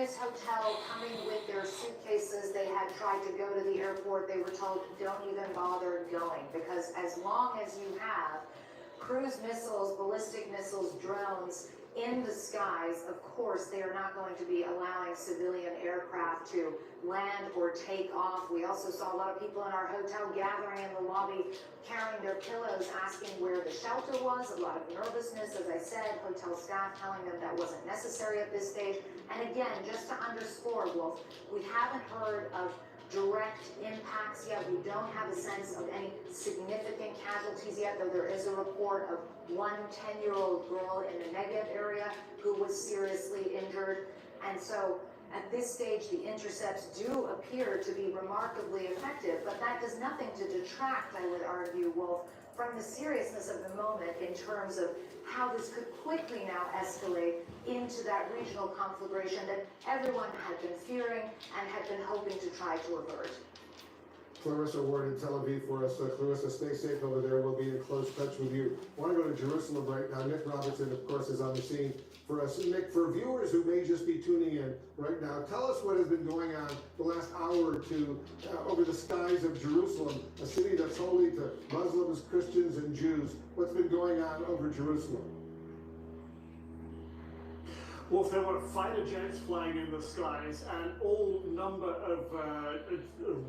this hotel coming with their suitcases. They had tried to go to the airport. They were told, don't even bother going, because as long as you have cruise missiles, ballistic missiles, drones in the skies, of course, they are not going to be allowing civilian aircraft to land or take off. We also saw a lot of people in our hotel gathering in the lobby, carrying their pillows, asking where the shelter was. A lot of nervousness, as I said, hotel staff telling them that wasn't necessary at this stage. And again, just to underscore, Wolf, we haven't heard of direct impacts yet. We don't have a sense of any significant casualties yet, though there is a report of one 10-year-old girl in the Negev area who was seriously injured. And so at this stage, the intercepts do appear to be remarkably effective, but that does nothing to detract, I would argue, Wolf, from the seriousness of the moment in terms of how this could quickly now escalate into that regional conflagration that everyone had been fearing and had been hoping to try to avert. Clarissa Ward in Tel Aviv for us. Clarissa, stay safe over there. We'll be in close touch with you. I want to go to Jerusalem right now. Nick Robertson, of course, is on the scene for us. Nick, for viewers who may just be tuning in right now, tell us what has been going on the last hour or two over the skies of Jerusalem, a city that's holy to Muslims, Christians, and Jews. What's been going on over Jerusalem? Well, there were fighter jets flying in the skies and all number of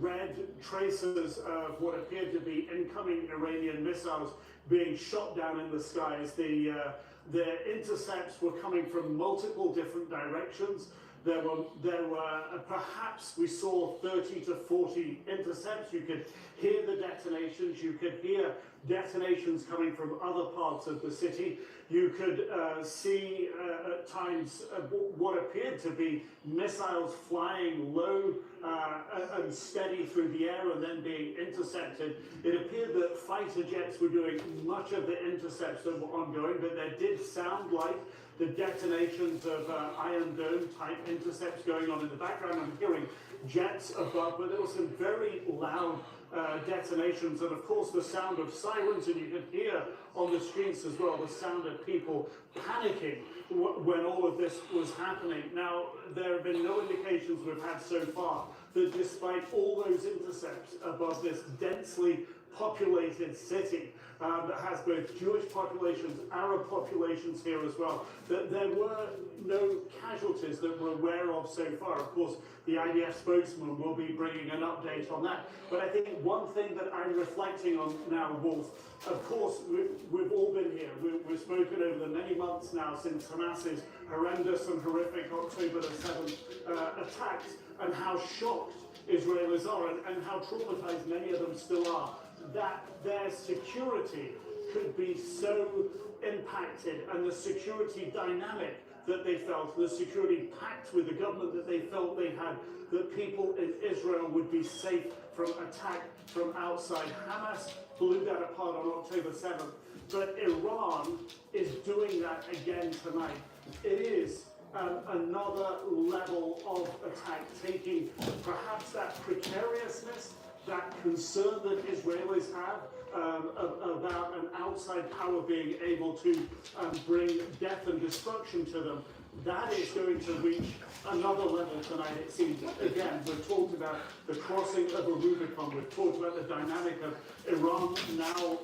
red traces of what appeared to be incoming Iranian missiles being shot down in the skies. The intercepts were coming from multiple different directions. There were perhaps we saw 30 to 40 intercepts. You could hear the detonations. You could hear detonations coming from other parts of the city. You could see at times what appeared to be missiles flying low and steady through the air and then being intercepted. It appeared that fighter jets were doing much of the intercepts that were ongoing, but there did sound like the detonations of Iron Dome type intercepts going on in the background. I'm hearing jets above, but there were some very loud detonations, and of course the sound of sirens, and you could hear on the streets as well the sound of people panicking when all of this was happening. Now, there have been no indications we've had so far that despite all those intercepts above this densely populated city that has both Jewish populations, Arab populations here as well, that there were no casualties that we're aware of so far. Of course, the IDF spokesman will be bringing an update on that. But I think one thing that I'm reflecting on now, Wolf, of course, we've all been here. We've spoken over the many months now since Hamas's horrendous and horrific October the 7th attacks, and how shocked Israelis are and how traumatized many of them still are, that their security could be so impacted, and the security dynamic that they felt, the security pact with the government that they felt they had, that people in Israel would be safe from attack from outside. Hamas blew that apart on October 7th, but Iran is doing that again tonight. It is another level of attack, taking perhaps that precariousness, that concern that Israelis have about an outside power being able to bring death and destruction to them. That is going to reach another level tonight, it seems. Again, we've talked about the crossing of a Rubicon. We've talked about the dynamic of Iran now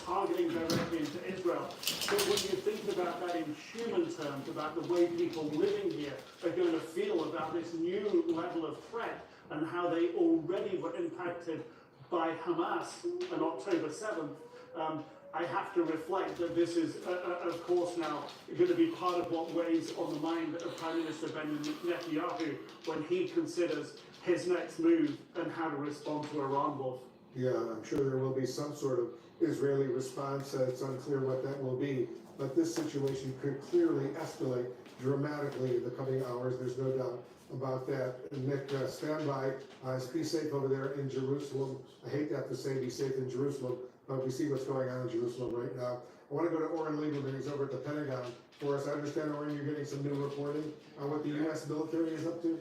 targeting directly into Israel. But when you think about that in human terms, about the way people living here are going to feel about this new level of threat, and how they already were impacted by Hamas on October 7th, I have to reflect that this is, of course, now going to be part of what weighs on the mind of Prime Minister Benjamin Netanyahu when he considers his next move and how to respond to Iran, Wolf. Yeah, I'm sure there will be some sort of Israeli response. It's unclear what that will be, but this situation could clearly escalate dramatically in the coming hours. There's no doubt about that. And Nick, stand by. Be safe over there in Jerusalem. I hate to have to say be safe in Jerusalem, but we see what's going on in Jerusalem right now. I want to go to Oren Lieberman. He's over at the Pentagon for us. I understand, Oren, you're getting some new reporting on what the U.S. military is up to?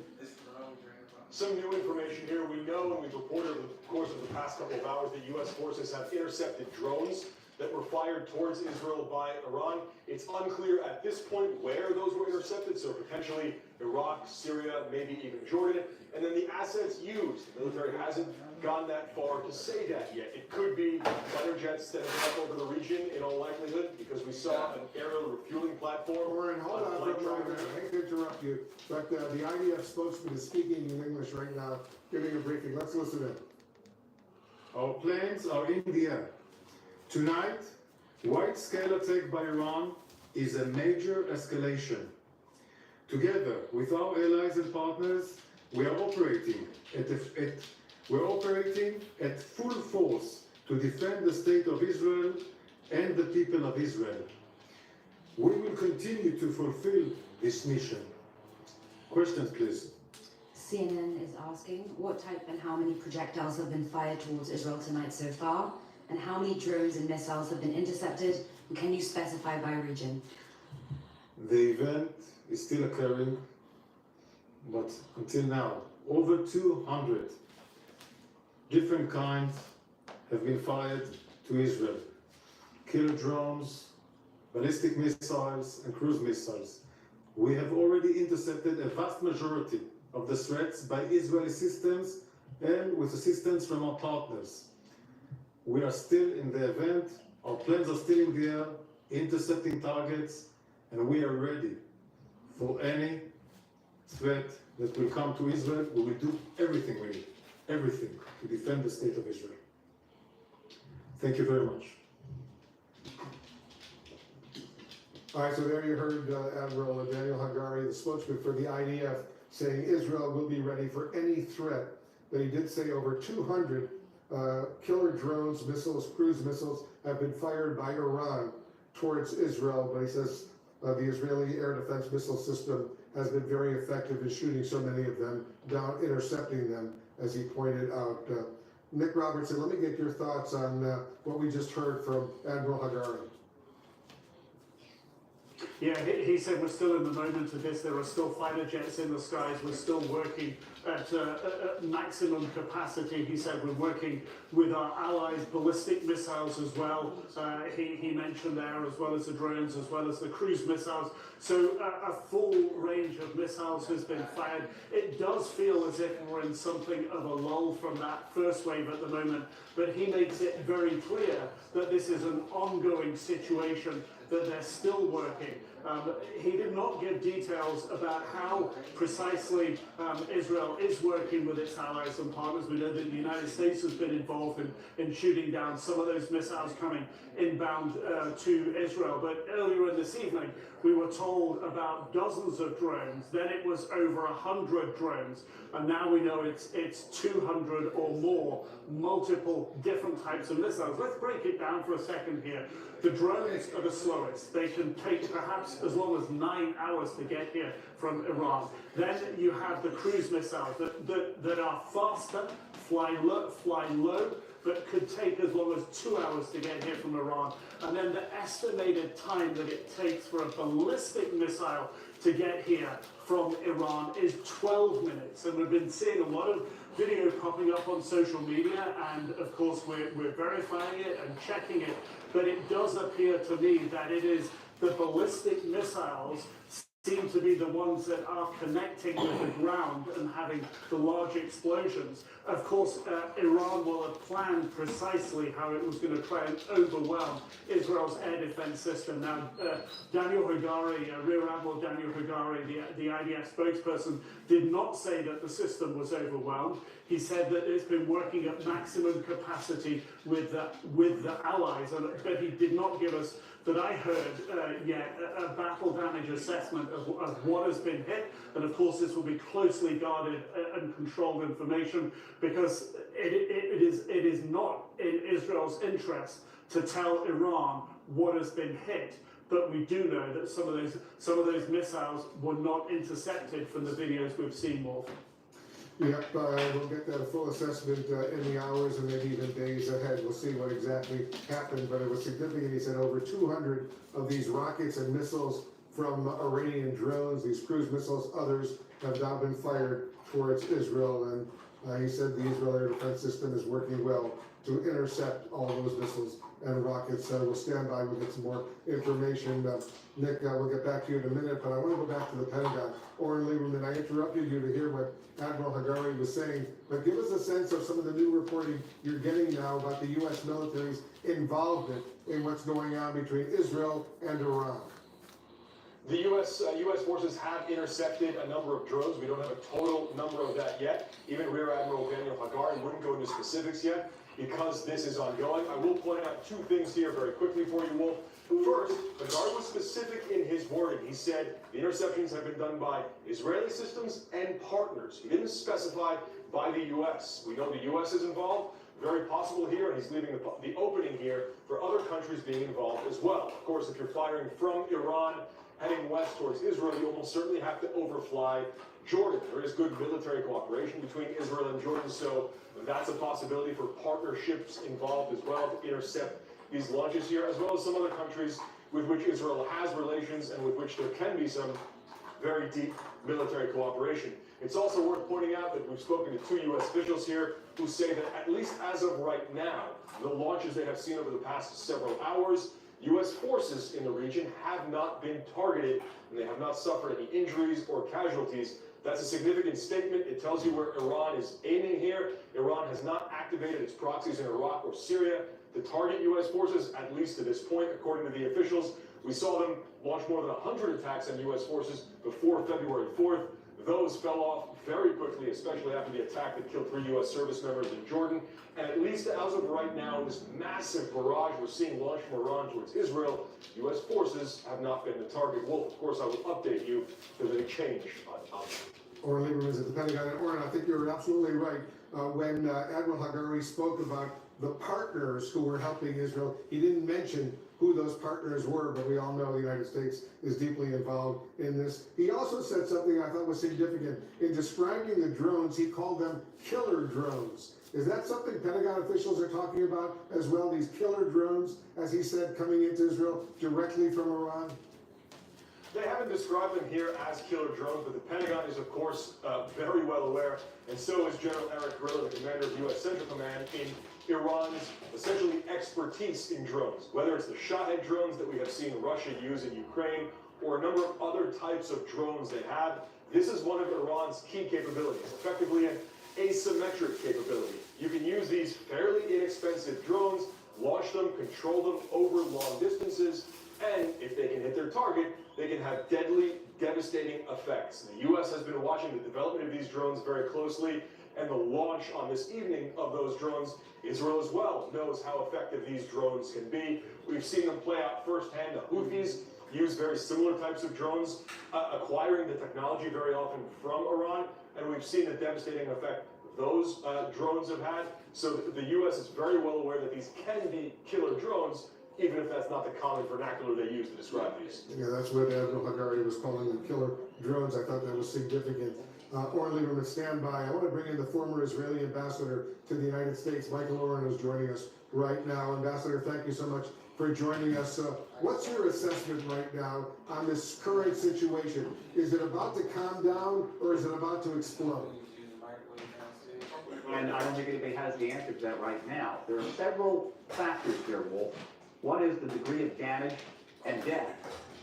Some new information here. We know, and we've reported over the course of the past couple of hours, that U.S. forces have intercepted drones that were fired towards Israel by Iran. It's unclear at this point where those were intercepted, so potentially Iraq, Syria, maybe even Jordan. And then the assets used, the military hasn't gone that far to say that yet. It could be fighter jets that have gone over the region in all likelihood, because we saw an aerial refueling platform. Warren, hold on for a moment. I hate to interrupt you, but the IDF spokesman is speaking in English right now, giving a briefing. Let's listen in. Our planes are in the air. Tonight, wide-scale attack by Iran is a major escalation. Together with our allies and partners, we are operating at full force to defend the state of Israel and the people of Israel. We will continue to fulfill this mission. Questions, please. CNN is asking what type and how many projectiles have been fired towards Israel tonight so far, and how many drones and missiles have been intercepted, and can you specify by region? The event is still occurring, but until now, over 200 different kinds have been fired to Israel. Killer drones, ballistic missiles, and cruise missiles. We have already intercepted a vast majority of the threats by Israeli systems and with assistance from our partners. We are still in the event, our planes are still in the air, intercepting targets, and we are ready for any threat that will come to Israel. We will do everything we need, everything to defend the state of Israel. Thank you very much. All right, so there you heard Admiral Daniel Hagari, the spokesman for the IDF, saying Israel will be ready for any threat. But he did say over 200 killer drones, missiles, cruise missiles have been fired by Iran towards Israel. But he says the Israeli air defense missile system has been very effective in shooting so many of them down, intercepting them, as he pointed out. Nick Robertson, let me get your thoughts on what we just heard from Admiral Hagari. Yeah, he said we're still in the moment of this. There are still fighter jets in the skies. We're still working at maximum capacity. He said we're working with our allies' ballistic missiles as well. He mentioned there, as well as the drones, as well as the cruise missiles. So a full range of missiles has been fired. It does feel as if we're in something of a lull from that first wave at the moment, but he makes it very clear that this is an ongoing situation, that they're still working. He did not give details about how precisely Israel is working with its allies and partners. We know that the United States has been involved in shooting down some of those missiles coming inbound to Israel. But earlier in this evening, we were told about dozens of drones. Then it was over 100 drones. And now we know it's 200 or more, multiple different types of missiles. Let's break it down for a second here. The drones are the slowest. They can take perhaps as long as 9 hours to get here from Iran. Then you have the cruise missiles that are faster, fly low, but could take as long as 2 hours to get here from Iran. And then the estimated time that it takes for a ballistic missile to get here from Iran is 12 minutes. And we've been seeing a lot of video popping up on social media, and of course we're verifying it and checking it. But it does appear to me that it is the ballistic missiles seem to be the ones that are connecting with the ground and having the large explosions. Of course, Iran will have planned precisely how it was going to try and overwhelm Israel's air defense system. Now, Daniel Hagari, Rear Admiral Daniel Hagari, the IDF spokesperson, did not say that the system was overwhelmed. He said that it's been working at maximum capacity with the allies, but he did not give us, that I heard yet, a battle damage assessment of what has been hit. And of course this will be closely guarded and controlled information, because it is not in Israel's interest to tell Iran what has been hit. But we do know that some of those missiles were not intercepted from the videos we've seen, Wolf. Yep, we'll get that full assessment in the hours and maybe even days ahead. We'll see what exactly happened, but it was significant. He said over 200 of these rockets and missiles from Iranian drones, these cruise missiles, others have now been fired towards Israel. And he said the Israel air defense system is working well to intercept all those missiles and rockets. We'll stand by, we'll get some more information. Nick, we'll get back to you in a minute, but I want to go back to the Pentagon. Oren Lieberman, I interrupted you to hear what Admiral Hagari was saying, but give us a sense of some of the new reporting you're getting now about the U.S. military's involvement in what's going on between Israel and Iran. The U.S. forces have intercepted a number of drones. We don't have a total number of that yet. Even Rear Admiral Daniel Hagari wouldn't go into specifics yet because this is ongoing. I will point out two things here very quickly for you, Wolf. First, Hagari was specific in his wording. He said the interceptions have been done by Israeli systems and partners. He didn't specify by the U.S. We know the U.S. is involved. Very possible here, and he's leaving the opening here for other countries being involved as well. Of course, if you're firing from Iran heading west towards Israel, you almost certainly have to overfly Jordan. There is good military cooperation between Israel and Jordan, so that's a possibility for partnerships involved as well to intercept these launches here, as well as some other countries with which Israel has relations and with which there can be some very deep military cooperation. It's also worth pointing out that we've spoken to two U.S. officials here who say that at least as of right now, the launches they have seen over the past several hours, U.S. forces in the region have not been targeted and they have not suffered any injuries or casualties. That's a significant statement. It tells you where Iran is aiming here. Iran has not activated its proxies in Iraq or Syria to target U.S. forces, at least to this point, according to the officials. We saw them launch more than 100 attacks on U.S. forces before February 4th. Those fell off very quickly, especially after the attack that killed 3 U.S. service members in Jordan. And at least as of right now, this massive barrage we're seeing launched from Iran towards Israel, U.S. forces have not been the target. Wolf, of course, I will update you if there's any change on that. Oren Lieberman is at the Pentagon. And Oren, I think you're absolutely right. When Admiral Hagari spoke about the partners who were helping Israel, he didn't mention who those partners were, but we all know the United States is deeply involved in this. He also said something I thought was significant. In describing the drones, he called them killer drones. Is that something Pentagon officials are talking about as well, these killer drones, as he said, coming into Israel directly from Iran? They haven't described them here as killer drones, but the Pentagon is, of course, very well aware, and so is General Eric Gryla, the commander of U.S. Central Command, in Iran's essentially expertise in drones, whether it's the Shahed drones that we have seen Russia use in Ukraine, or a number of other types of drones they have. This is one of Iran's key capabilities, effectively an asymmetric capability. You can use these fairly inexpensive drones, launch them, control them over long distances, and if they can hit their target, they can have deadly, devastating effects. The U.S. has been watching the development of these drones very closely, and the launch on this evening of those drones, Israel as well knows how effective these drones can be. We've seen them play out firsthand. The Houthis use very similar types of drones, acquiring the technology very often from Iran, and we've seen the devastating effect those drones have had. So the U.S. is very well aware that these can be killer drones, even if that's not the common vernacular they use to describe these. Yeah, that's what Admiral Hagari was calling them, killer drones. I thought that was significant. Oren Lieberman, stand by. I want to bring in the former Israeli ambassador to the United States. Michael Oren is joining us right now. Ambassador, thank you so much for joining us. What's your assessment right now on this current situation? Is it about to calm down or is it about to explode? And I don't think anybody has the answer to that right now. There are several factors here, Wolf. One is the degree of damage and death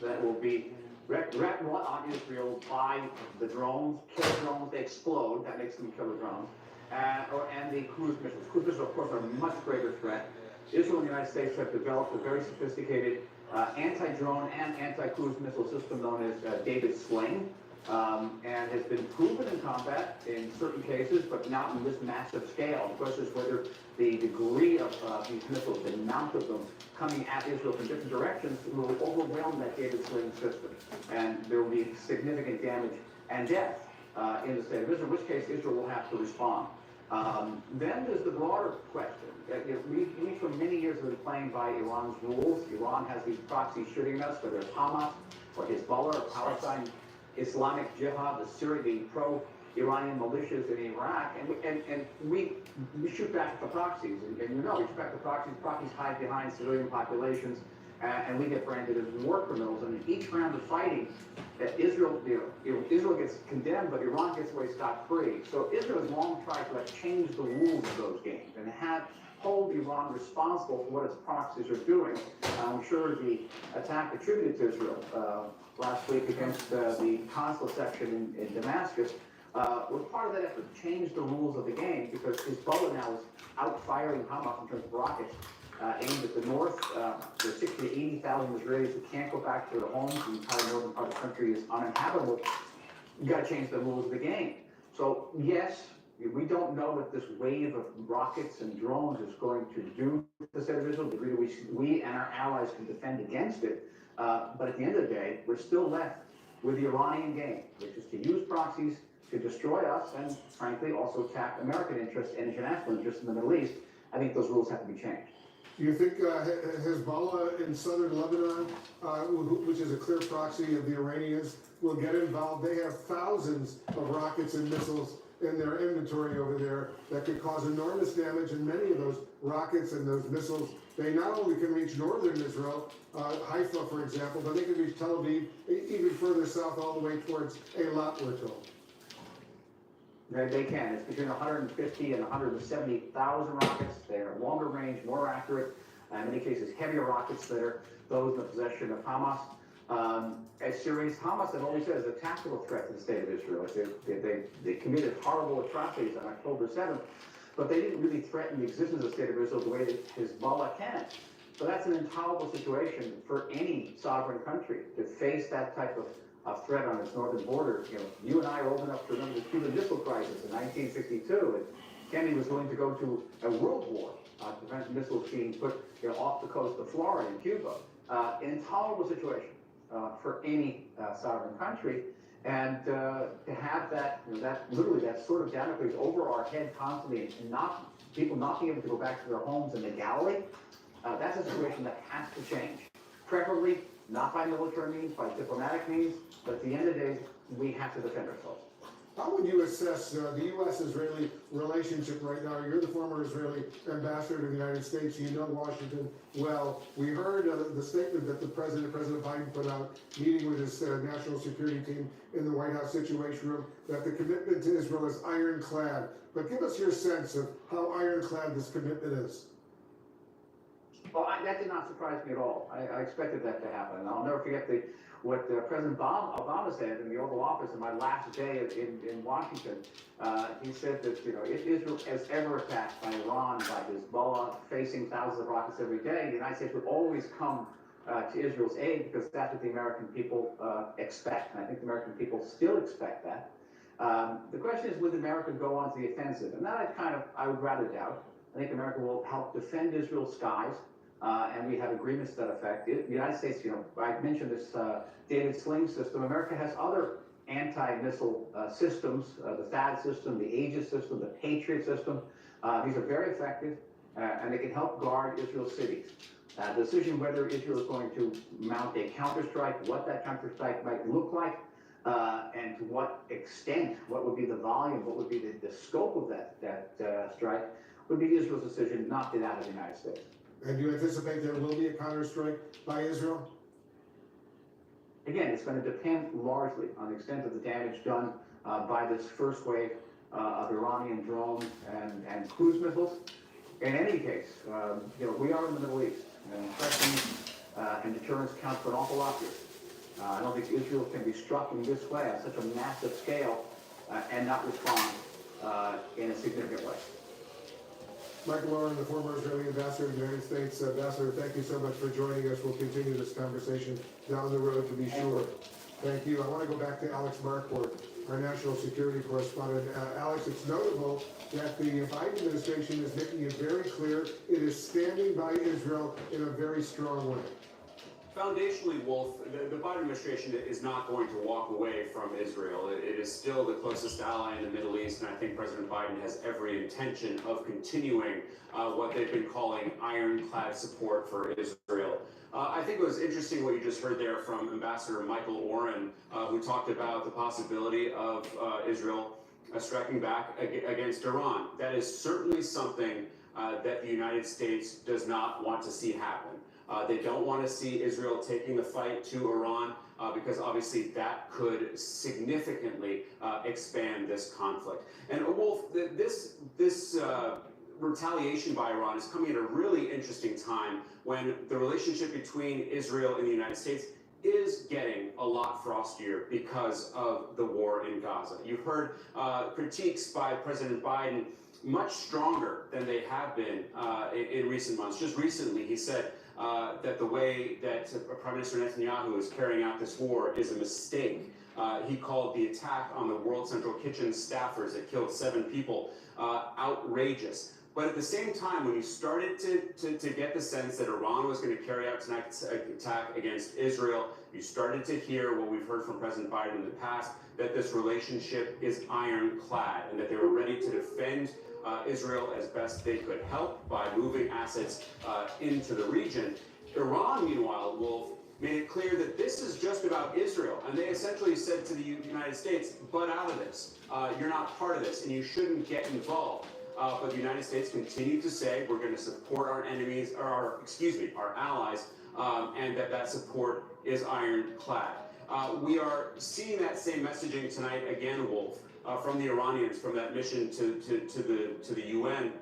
that will be wreaked on Israel by the drones, killer drones. They explode, that makes them killer drones, and the cruise missiles. Cruise missiles, of course, are a much greater threat. Israel and the United States have developed a very sophisticated anti-drone and anti-cruise missile system known as David Sling, and has been proven in combat in certain cases, but not in this massive scale. The question is whether the degree of these missiles, the amount of them coming at Israel from different directions, will overwhelm that David Sling system, and there will be significant damage and death in the state of Israel, in which case Israel will have to respond. Then there's the broader question. We for many years have been playing by Iran's rules. Iran has these proxies shooting us, whether it's Hamas or Hezbollah or Palestine Islamic Jihad, the pro-Iranian militias in Iraq, and we shoot back at the proxies, and we shoot back the proxies. Proxies hide behind civilian populations, and we get branded as war criminals. And in each round of fighting, Israel gets condemned, but Iran gets away scot-free. So Israel has long tried to change the rules of those games and have hold Iran responsible for what its proxies are doing. I'm sure the attack attributed to Israel last week against the consulate section in Damascus was part of that effort to change the rules of the game, because Hezbollah now is out-firing Hamas in terms of rockets aimed at the north. There's 60 to 80,000 Israelis who can't go back to their homes. The entire northern part of the country is uninhabitable. You got to change the rules of the game. So yes, we don't know what this wave of rockets and drones is going to do to the state of Israel, the degree to which we and our allies can defend against it. But at the end of the day, we're still left with the Iranian game, which is to use proxies to destroy us and, frankly, also attack American interests and international interests in the Middle East. I think those rules have to be changed. Do you think Hezbollah in southern Lebanon, which is a clear proxy of the Iranians, will get involved? They have thousands of rockets and missiles in their inventory over there that could cause enormous damage, and many of those rockets and those missiles, they not only can reach northern Israel, Haifa, for example, but they can reach Tel Aviv, even further south, all the way towards Eilat, we're told. They can. It's between 150 and 170,000 rockets. They're longer range, more accurate, in many cases heavier rockets that are those in the possession of Hamas. As serious, Hamas have always said is a tactical threat to the state of Israel. They committed horrible atrocities on October 7th, but they didn't really threaten the existence of the state of Israel the way that Hezbollah can. So that's an intolerable situation for any sovereign country to face that type of threat on its northern border. You and I are old enough to remember the Cuban Missile Crisis in 1962, and Kennedy was willing to go to a world war to prevent missiles being put off the coast of Florida and Cuba. An intolerable situation for any sovereign country, and to have that, literally that sort of Damocles over our head constantly, and people not being able to go back to their homes in the Galilee, that's a situation that has to change. Preferably not by military means, by diplomatic means, but at the end of the day, we have to defend ourselves. How would you assess the U.S.-Israeli relationship right now? You're the former Israeli ambassador to the United States. You know Washington well. We heard the statement that President Biden put out, meeting with his national security team in the White House Situation Room, that the commitment to Israel is ironclad. But give us your sense of how ironclad this commitment is. Well, that did not surprise me at all. I expected that to happen. And I'll never forget what President Obama said in the Oval Office in my last day in Washington. He said that, if Israel is ever attacked by Iran, by Hezbollah, facing thousands of rockets every day, the United States would always come to Israel's aid, because that's what the American people expect. And I think the American people still expect that. The question is, would America go onto the offensive? And that I would rather doubt. I think America will help defend Israel's skies. And we have agreements to that effect. The United States, I mentioned this David Sling system. America has other anti-missile systems, the THAAD system, the Aegis system, the Patriot system. These are very effective, and they can help guard Israel's cities. The decision whether Israel is going to mount a counterstrike, what that counterstrike might look like, and to what extent, what would be the volume, what would be the scope of that strike, would be Israel's decision, not that of the United States. And do you anticipate there will be a counterstrike by Israel? Again, it's going to depend largely on the extent of the damage done by this first wave of Iranian drones and cruise missiles. In any case, we are in the Middle East, and threats and deterrence count for an awful lot here. I don't think Israel can be struck in this way on such a massive scale and not respond in a significant way. Michael Oren, the former Israeli ambassador to the United States. Ambassador, thank you so much for joining us. We'll continue this conversation down the road, to be sure. Thank you. I want to go back to Alex Marquardt, our national security correspondent. Alex, it's notable that the Biden administration is making it very clear it is standing by Israel in a very strong way. Foundationally, Wolf, the Biden administration is not going to walk away from Israel. It is still the closest ally in the Middle East, and I think President Biden has every intention of continuing what they've been calling ironclad support for Israel. I think it was interesting what you just heard there from Ambassador Michael Oren, who talked about the possibility of Israel striking back against Iran. That is certainly something that the United States does not want to see happen. They don't want to see Israel taking the fight to Iran because obviously that could significantly expand this conflict. And Wolf, this retaliation by Iran is coming at a really interesting time when the relationship between Israel and the United States is getting a lot frostier because of the war in Gaza. You've heard critiques by President Biden much stronger than they have been in recent months. Just recently, he said that the way that Prime Minister Netanyahu is carrying out this war is a mistake. He called the attack on the World Central Kitchen staffers that killed 7 people outrageous. But at the same time, when you started to get the sense that Iran was going to carry out tonight's attack against Israel, you started to hear what we've heard from President Biden in the past, that this relationship is ironclad and that they were ready to defend Israel as best they could help by moving assets into the region. Iran, meanwhile, Wolf, made it clear that this is just about Israel. And they essentially said to the United States, butt out of this. You're not part of this and you shouldn't get involved. But the United States continued to say we're going to support our enemies, or our allies, and that support is ironclad. We are seeing that same messaging tonight again, Wolf, from the Iranians, from that mission to the UN,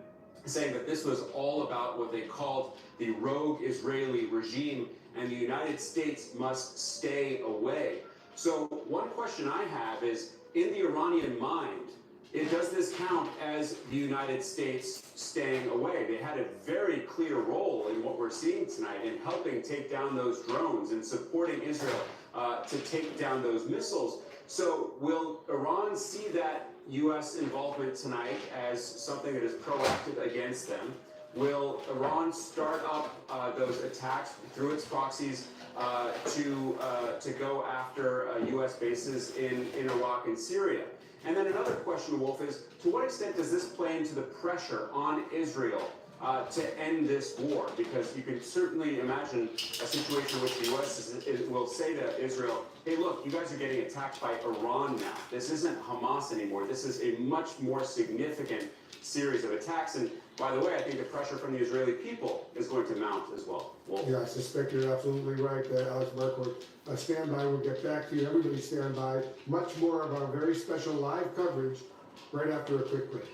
saying that this was all about what they called the rogue Israeli regime, and the United States must stay away. So one question I have is, in the Iranian mind, does this count as the United States staying away? They had a very clear role in what we're seeing tonight in helping take down those drones and supporting Israel to take down those missiles. So will Iran see that U.S. involvement tonight as something that is proactive against them? Will Iran start up those attacks through its proxies to go after U.S. bases in Iraq and Syria? And then another question, Wolf, is to what extent does this play into the pressure on Israel to end this war? Because you can certainly imagine a situation in which the U.S. will say to Israel, hey, look, you guys are getting attacked by Iran now. This isn't Hamas anymore. This is a much more significant series of attacks. And by the way, I think the pressure from the Israeli people is going to mount as well. Wolf? Yeah, I suspect you're absolutely right, Alex Marquardt. Stand by, we'll get back to you. Everybody stand by. Much more of our very special live coverage right after a quick break.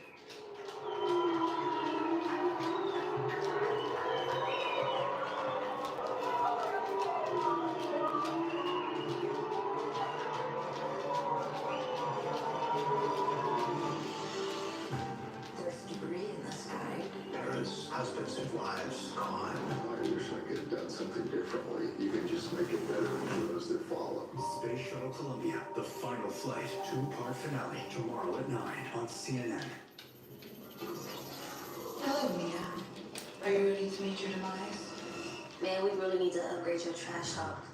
There's debris in the sky. Parents, husbands, and wives gone. I wish I could have done something differently. You can just make it better for those that follow. Space Shuttle Columbia, the final flight, 2-part finale, tomorrow at 9 on CNN. Hello, Mia. Are you ready to meet your demise? Man, we really need to upgrade your trash talk.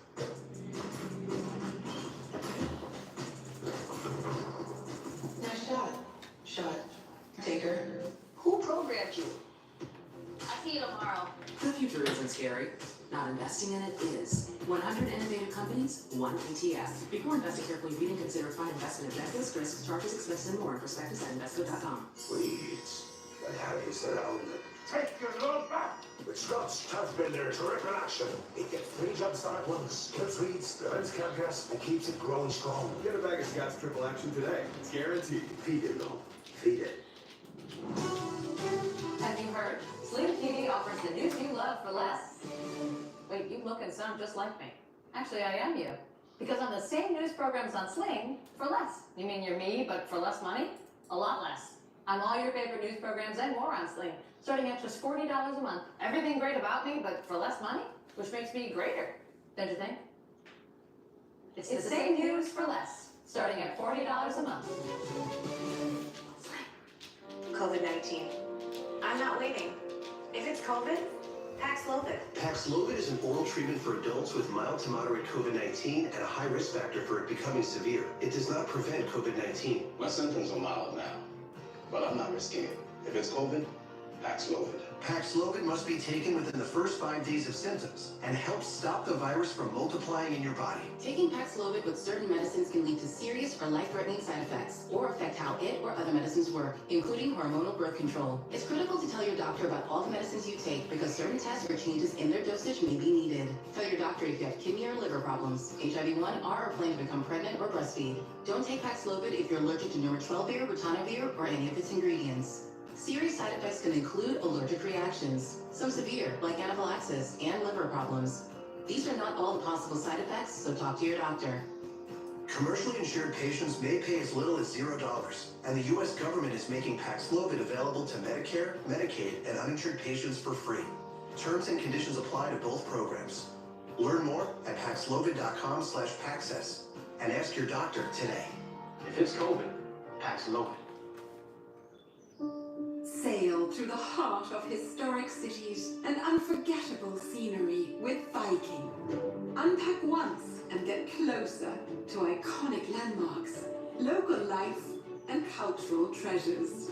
Nice shot. Shot. Taker. Who programmed you? I'll see you tomorrow. The future isn't scary. Not investing in it is. 100 innovative companies, 1 ETF. Before investing carefully, read and consider fund investment objectives, risks, charges, expenses, and more. Prospectus at Invesco.com. Please. But how do you sit down with it? Take your load back! With Scott's Tough Builder Triple Action. It gets 3 jumpstart at once. Kills weeds, prevents cancers, and keeps it growing strong. Get a bag of Scott's Triple Action today. It's guaranteed. Feed it, though. Feed it. Have you heard? Sling TV offers the news you love for less. Wait, you look and sound just like me. Actually, I am you. Because on the same news programs on Sling, for less. You mean you're me, but for less money? A lot less. I'm all your favorite news programs and more on Sling, starting at just $40 a month. Everything great about me, but for less money, which makes me greater, don't you think? It's the same news for less, starting at $40 a month. COVID-19. I'm not waiting. If it's COVID, Paxlovid. Paxlovid is an oral treatment for adults with mild to moderate COVID-19 and a high risk factor for it becoming severe. It does not prevent COVID-19. My symptoms are mild now, but I'm not risking it. If it's COVID, Paxlovid. Paxlovid must be taken within the first 5 days of symptoms and helps stop the virus from multiplying in your body. Taking Paxlovid with certain medicines can lead to serious or life-threatening side effects, or affect how it or other medicines work, including hormonal birth control. It's critical to tell your doctor about all the medicines you take because certain tests or changes in their dosage may be needed. Tell your doctor if you have kidney or liver problems, HIV-1, are planning to become pregnant or breastfeed. Don't take Paxlovid if you're allergic to Nortrelvir, ritonavir, or any of its ingredients. Serious side effects can include allergic reactions, some severe, like anaphylaxis and liver problems. These are not all the possible side effects, so talk to your doctor. Commercially insured patients may pay as little as $0, and the U.S. government is making Paxlovid available to Medicare, Medicaid, and uninsured patients for free. Terms and conditions apply to both programs. Learn more at Paxlovid.com/Paxess and ask your doctor today. If it's COVID, Paxlovid. Sail through the heart of historic cities and unforgettable scenery with Viking. Unpack once and get closer to iconic landmarks, local life, and cultural treasures.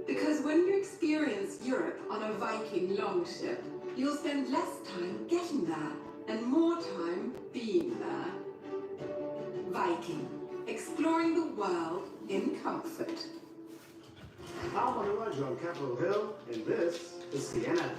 Because when you experience Europe on a Viking longship, you'll spend less time getting there and more time being there. Viking, exploring the world in comfort. I'm on the Roger on Capitol Hill, and this is CNN.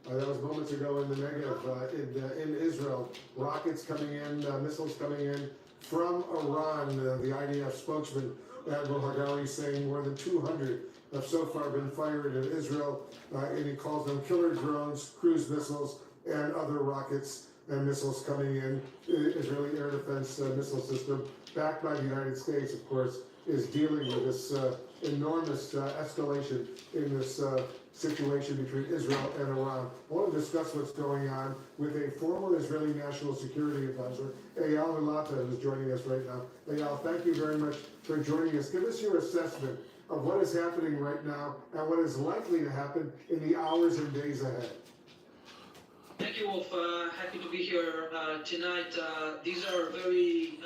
That was moments ago in the Negev, in Israel. Rockets coming in, missiles coming in from Iran. The IDF spokesman, Admiral Hagari, saying more than 200 have so far been fired in Israel, and he calls them killer drones, cruise missiles, and other rockets and missiles coming in. Israeli air defense missile system, backed by the United States, of course, is dealing with this enormous escalation in this situation between Israel and Iran. I want to discuss what's going on with a former Israeli National Security Advisor, Eyal Milata, who's joining us right now. Eyal, thank you very much for joining us. Give us your assessment of what is happening right now and what is likely to happen in the hours and days ahead. Thank you, Wolf. Happy to be here tonight. These are very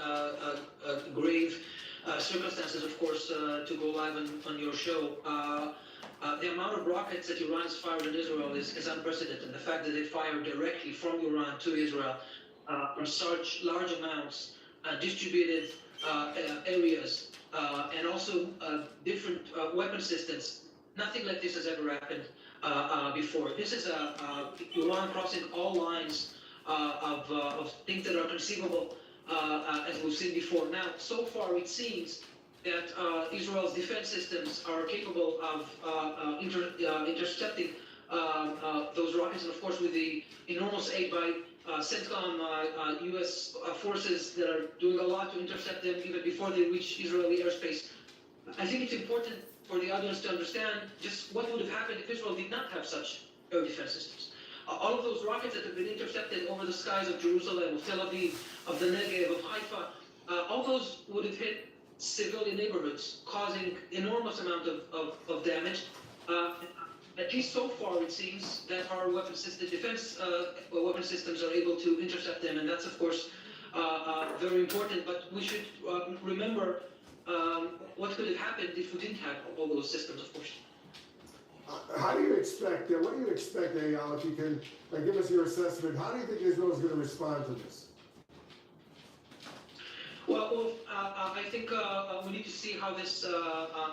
grave circumstances, of course, to go live on your show. The amount of rockets that Iran has fired in Israel is unprecedented. The fact that they fired directly from Iran to Israel on such large amounts, distributed areas, and also different weapon systems. Nothing like this has ever happened before. This is Iran crossing all lines of things that are conceivable, as we've seen before. Now, so far it seems that Israel's defense systems are capable of intercepting those rockets, and of course with the enormous aid by CENTCOM, U.S. forces that are doing a lot to intercept them even before they reach Israeli airspace. I think it's important for the audience to understand just what would have happened if Israel did not have such air defense systems. All of those rockets that have been intercepted over the skies of Jerusalem, of Tel Aviv, of the Negev, of Haifa, all those would have hit civilian neighborhoods, causing enormous amount of damage. At least so far, it seems that our weapon system, defense weapon systems are able to intercept them, and that's of course very important. But we should remember what could have happened if we didn't have all those systems, of course. How do you expect, what do you expect, Eyal, if you can give us your assessment, how do you think Israel is going to respond to this? Well, I think we need to see how this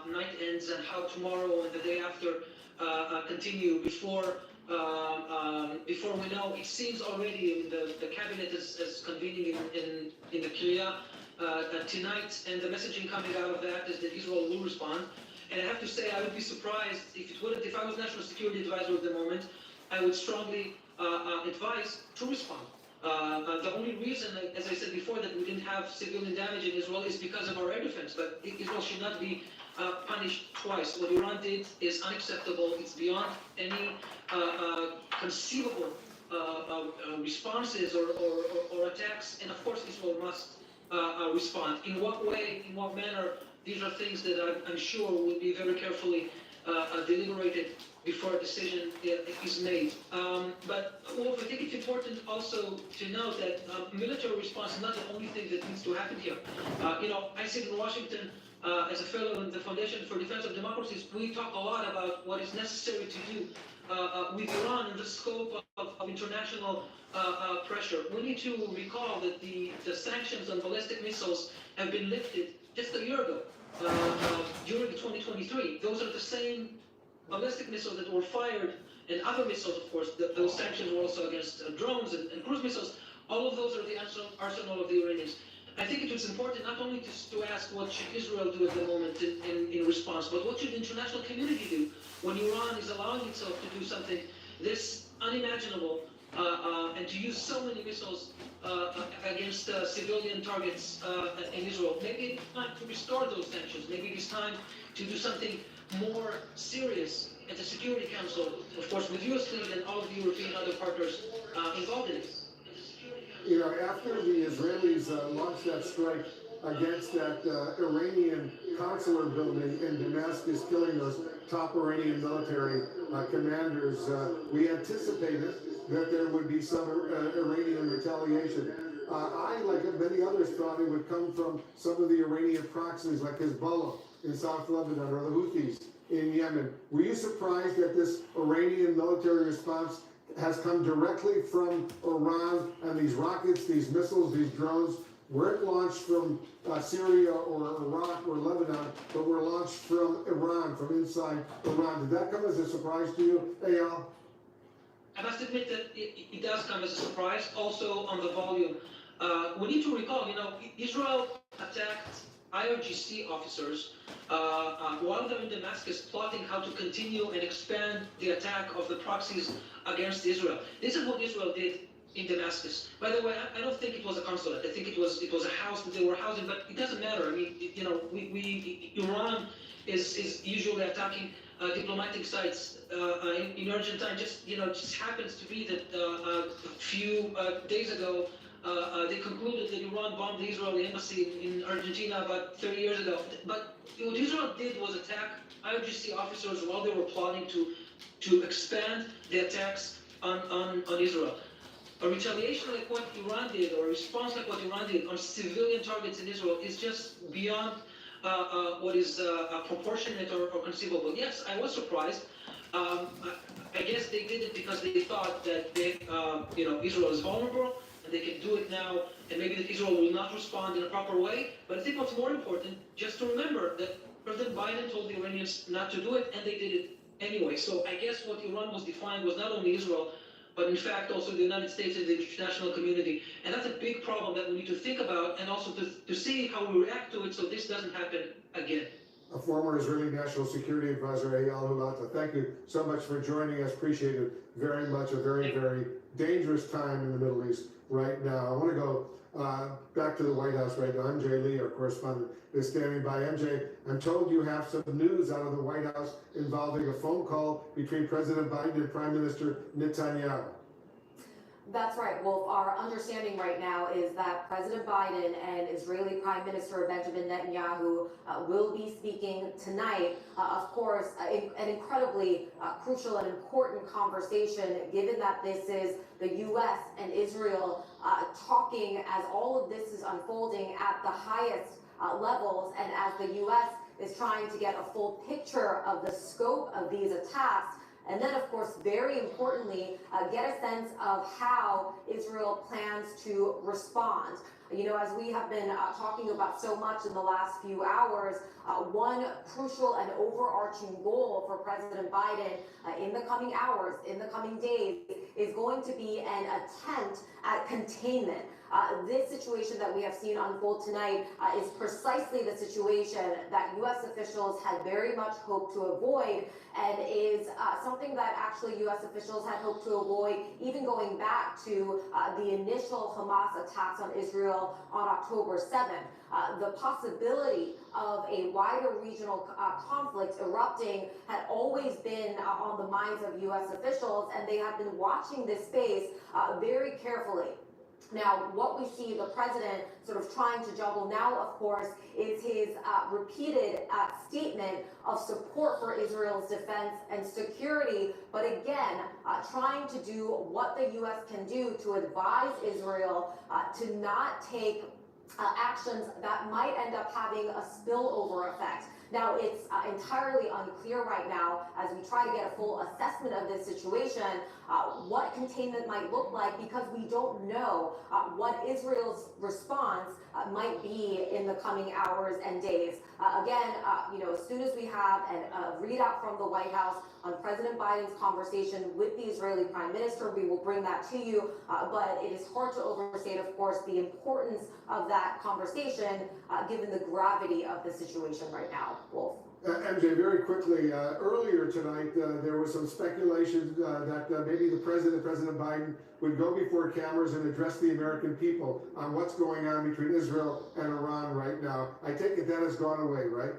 night ends and how tomorrow and the day after continue before we know. It seems already the cabinet is convening in the Kriya tonight, and the messaging coming out of that is that Israel will respond. And I have to say, I would be surprised if it wouldn't. If I was National Security Advisor at the moment, I would strongly advise to respond. The only reason, as I said before, that we didn't have civilian damage in Israel is because of our air defense. But Israel should not be punished twice. What Iran did is unacceptable. It's beyond any conceivable responses or attacks. And of course, Israel must respond. In what way, in what manner? These are things that I'm sure will be very carefully deliberated before a decision is made. But Wolf, I think it's important also to note that military response is not the only thing that needs to happen here. I sit in Washington as a fellow in the Foundation for Defense of Democracies. We talk a lot about what is necessary to do with Iran in the scope of international pressure. We need to recall that the sanctions on ballistic missiles have been lifted just a year ago, during 2023. Those are the same ballistic missiles that were fired and other missiles, of course, those sanctions were also against drones and cruise missiles. All of those are the arsenal of the Iranians. I think it was important not only to ask what should Israel do at the moment in response, but what should the international community do when Iran is allowing itself to do something this unimaginable and to use so many missiles against civilian targets in Israel. Maybe it's time to restore those sanctions. Maybe it's time to do something more serious at the Security Council, of course, with US lead and all of the European other partners involved in it. You know, after the Israelis launched that strike against that Iranian consular building in Damascus, killing those top Iranian military commanders, we anticipated that there would be some Iranian retaliation. I, like many others, thought it would come from some of the Iranian proxies like Hezbollah in South Lebanon or the Houthis in Yemen. Were you surprised that this Iranian military response has come directly from Iran, and these rockets, these missiles, these drones weren't launched from Syria or Iraq or Lebanon, but were launched from Iran, from inside Iran? Did that come as a surprise to you, Eyal? I must admit that it does come as a surprise, also on the volume. We need to recall, you know, Israel attacked IRGC officers while they're in Damascus plotting how to continue and expand the attack of the proxies against Israel. This is what Israel did in Damascus. By the way, I don't think it was a consulate. I think it was a house that they were housing, but it doesn't matter. I mean, you know, Iran is usually attacking diplomatic sites in Argentina. Just happens to be that a few days ago they concluded that Iran bombed the Israeli embassy in Argentina about 30 years ago. But what Israel did was attack IRGC officers while they were plotting to expand the attacks on Israel. A retaliation like what Iran did, or a response like what Iran did on civilian targets in Israel is just beyond what is proportionate or conceivable. Yes, I was surprised. I guess they did it because they thought that Israel is vulnerable and they can do it now, and maybe that Israel will not respond in a proper way. But I think what's more important, just to remember that President Biden told the Iranians not to do it, and they did it anyway. So I guess what Iran was defying was not only Israel, but in fact also the United States and the international community. And that's a big problem that we need to think about, and also to see how we react to it so this doesn't happen again. A former Israeli National Security Advisor, Eyal Hulata, thank you so much for joining us. Appreciate it very much. A very, very dangerous time in the Middle East right now. I want to go back to the White House right now. MJ Lee, our correspondent, is standing by. MJ, I'm told you have some news out of the White House involving a phone call between President Biden and Prime Minister Netanyahu. That's right, Wolf. Our understanding right now is that President Biden and Israeli Prime Minister Benjamin Netanyahu will be speaking tonight. Of course, an incredibly crucial and important conversation, given that this is the U.S. and Israel talking as all of this is unfolding at the highest levels, and as the U.S. is trying to get a full picture of the scope of these attacks. And then, of course, very importantly, get a sense of how Israel plans to respond. You know, as we have been talking about so much in the last few hours, one crucial and overarching goal for President Biden in the coming hours, in the coming days, is going to be an attempt at containment. This situation that we have seen unfold tonight is precisely the situation that U.S. officials had very much hoped to avoid, and is something that actually U.S. officials had hoped to avoid even going back to the initial Hamas attacks on Israel on October 7th. The possibility of a wider regional conflict erupting had always been on the minds of U.S. officials, and they have been watching this space very carefully. Now, what we see the president sort of trying to juggle now, of course, is his repeated statement of support for Israel's defense and security, but again, trying to do what the U.S. can do to advise Israel to not take actions that might end up having a spillover effect. Now, it's entirely unclear right now, as we try to get a full assessment of this situation, what containment might look like, because we don't know what Israel's response might be in the coming hours and days. Again, as soon as we have a readout from the White House on President Biden's conversation with the Israeli Prime Minister, we will bring that to you. But it is hard to overstate, of course, the importance of that conversation, given the gravity of the situation right now. Wolf. MJ, very quickly, earlier tonight, there was some speculation that maybe President Biden, would go before cameras and address the American people on what's going on between Israel and Iran right now. I take it that has gone away, right?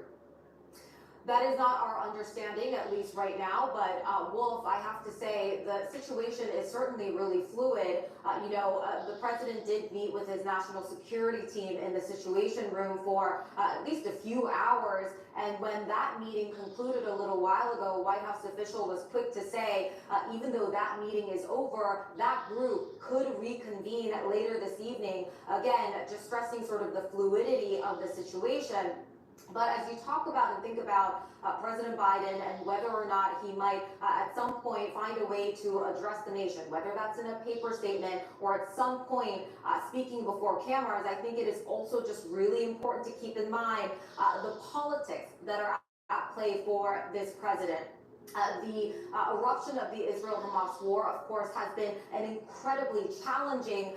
That is not our understanding, at least right now. But Wolf, I have to say the situation is certainly really fluid. The president did meet with his national security team in the Situation Room for at least a few hours. And when that meeting concluded a little while ago, a White House official was quick to say, even though that meeting is over, that group could reconvene later this evening. Again, just stressing sort of the fluidity of the situation. But as you talk about and think about President Biden and whether or not he might at some point find a way to address the nation, whether that's in a paper statement or at some point speaking before cameras, I think it is also just really important to keep in mind the politics that are at play for this president. The eruption of the Israel-Hamas war, of course, has been an incredibly challenging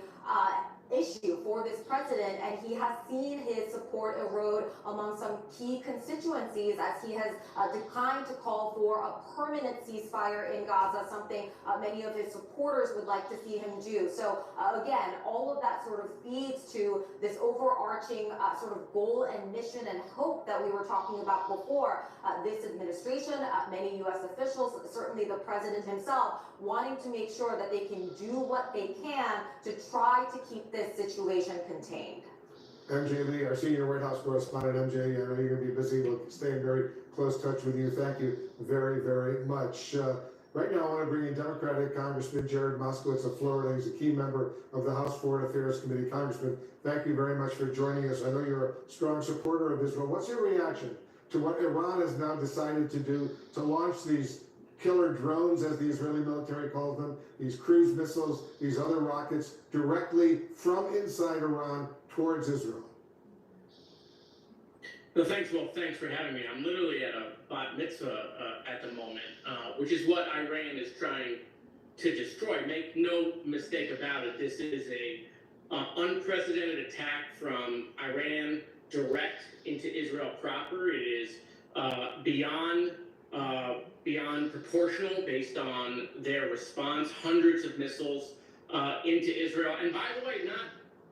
issue for this president, and he has seen his support erode among some key constituencies as he has declined to call for a permanent ceasefire in Gaza, something many of his supporters would like to see him do. So again, all of that sort of feeds to this overarching sort of goal and mission and hope that we were talking about before. This administration, many U.S. officials, certainly the president himself, wanting to make sure that they can do what they can to try to keep this situation contained. MJ Lee, our senior White House correspondent. MJ, I know you're going to be busy. We'll stay in very close touch with you. Thank you very, very much. Right now, I want to bring in Democratic Congressman Jared Moskowitz of Florida. He's a key member of the House Foreign Affairs Committee. Congressman, thank you very much for joining us. I know you're a strong supporter of Israel. What's your reaction to what Iran has now decided to do to launch these killer drones, as the Israeli military calls them, these cruise missiles, these other rockets, directly from inside Iran towards Israel? Well, thanks, Wolf. Thanks for having me. I'm literally at a bat mitzvah at the moment, which is what Iran is trying to destroy. Make no mistake about it. This is a unprecedented attack from Iran direct into Israel proper. It is beyond proportional based on their response. Hundreds of missiles into Israel, and by the way,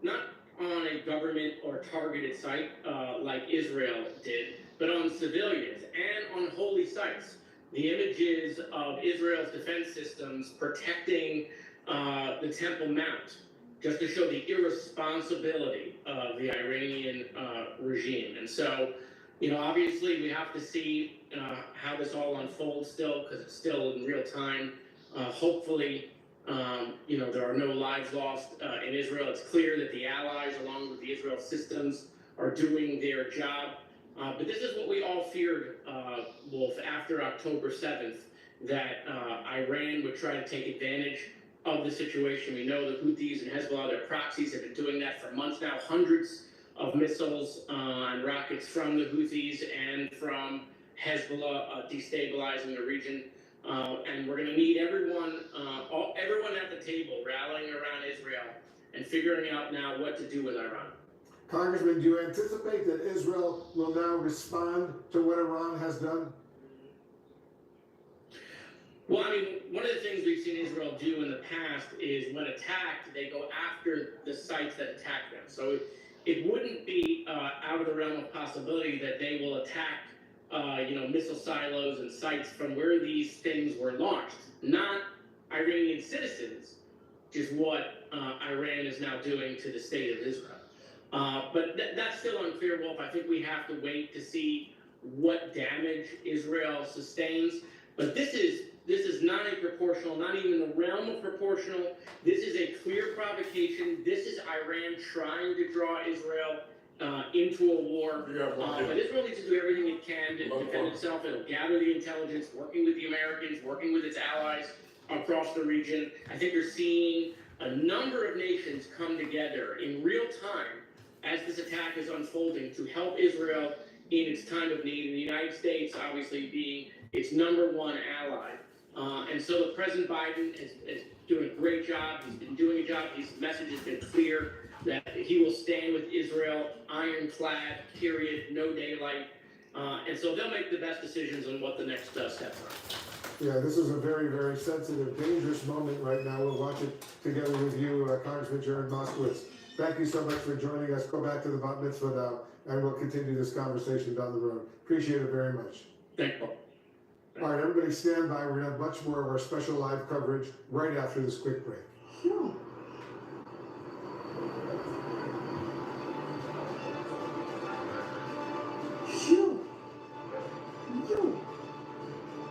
not on a government or targeted site like Israel did, but on civilians and on holy sites. The images of Israel's defense systems protecting the Temple Mount, just to show the irresponsibility of the Iranian regime. And so, obviously we have to see how this all unfolds still, because it's still in real time. Hopefully, there are no lives lost in Israel. It's clear that the allies, along with the Israel systems, are doing their job. But this is what we all feared, Wolf, after October 7th, that Iran would try to take advantage of the situation. We know the Houthis and Hezbollah, their proxies, have been doing that for months now. Hundreds of missiles and rockets from the Houthis and from Hezbollah destabilizing the region. And we're going to need everyone at the table rallying around Israel and figuring out now what to do with Iran. Congressman, do you anticipate that Israel will now respond to what Iran has done? Well, one of the things we've seen Israel do in the past is when attacked, they go after the sites that attack them. So it wouldn't be out of the realm of possibility that they will attack missile silos and sites from where these things were launched, not Iranian citizens, which is what Iran is now doing to the state of Israel. But that's still unclear, Wolf. I think we have to wait to see what damage Israel sustains. But this is not a proportional, not even the realm of proportional. This is a clear provocation. This is Iran trying to draw Israel into a war. But Israel needs to do everything it can to defend itself. It'll gather the intelligence, working with the Americans, working with its allies across the region. I think you're seeing a number of nations come together in real time as this attack is unfolding to help Israel in its time of need, and the United States obviously being its #1 ally. And so the President Biden is doing a great job. He's been doing a job. His message has been clear that he will stand with Israel, ironclad, period, no daylight. And so they'll make the best decisions on what the next steps are. Yeah, this is a very, very sensitive, dangerous moment right now. We'll watch it together with you, Congressman Jared Moskowitz. Thank you so much for joining us. Go back to the bat mitzvah now, and we'll continue this conversation down the road. Appreciate it very much. Thank you. All right, everybody stand by. We're going to have much more of our special live coverage right after this quick break.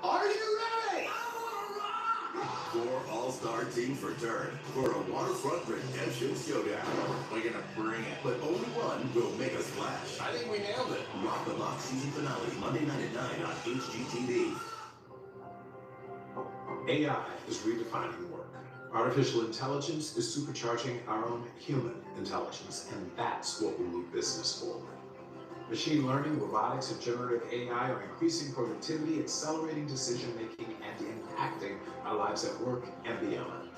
Are you ready? Four all-star teams return for a waterfront redemption showdown. We're gonna bring it. But only one will make a splash. I think we nailed it. Rock the Box season finale, Monday night at 9 on HGTV. AI is redefining work. Artificial intelligence is supercharging our own human intelligence, and that's what will move business forward. Machine learning, robotics, and generative AI are increasing productivity, accelerating decision-making, and impacting our lives at work and beyond.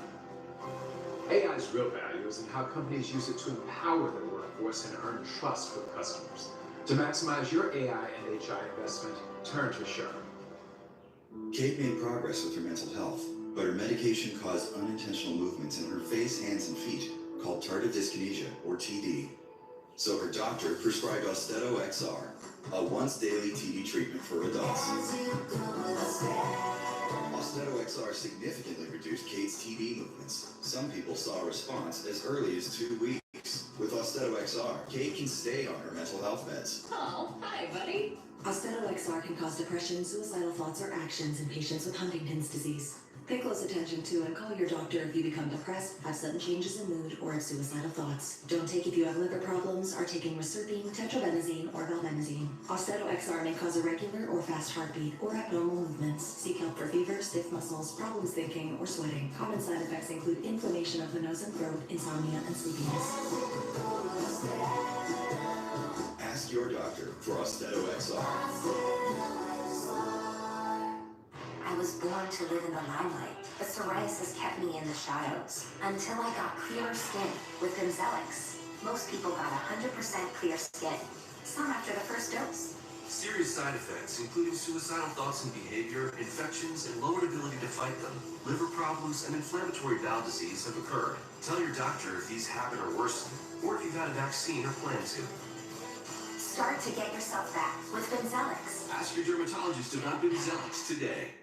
AI's real value is in how companies use it to empower their workforce and earn trust with customers. To maximize your AI and HI investment, turn to Sharp. Kate made progress with her mental health, but her medication caused unintentional movements in her face, hands, and feet, called tardive dyskinesia, or TD. So her doctor prescribed Austedo XR, a once-daily TD treatment for adults. Austedo XR significantly reduced Kate's TD movements. Some people saw a response as early as 2 weeks. With Austedo XR, Kate can stay on her mental health meds. Oh, hi, buddy. Austedo XR can cause depression, suicidal thoughts, or actions in patients with Huntington's disease. Pay close attention to and call your doctor if you become depressed, have sudden changes in mood, or have suicidal thoughts. Don't take if you have liver problems, are taking reserpine, tetrabenazine, or valbenazine. Austedo XR may cause irregular or fast heartbeat or abnormal movements. Seek help for fever, stiff muscles, problems thinking, or sweating. Common side effects include inflammation of the nose and throat, insomnia, and sleepiness. Ask your doctor for Austedo XR. I was born to live in the limelight, but psoriasis kept me in the shadows until I got clearer skin with Bimzelx. Most people got 100% clear skin, some after the first dose. Serious side effects, including suicidal thoughts and behavior, infections, and lowered ability to fight them. Liver problems and inflammatory bowel disease have occurred. Tell your doctor if these happen or worsen, or if you've had a vaccine or plan to. Start to get yourself back with Bimzelx. Ask your dermatologist about Bimzelx today.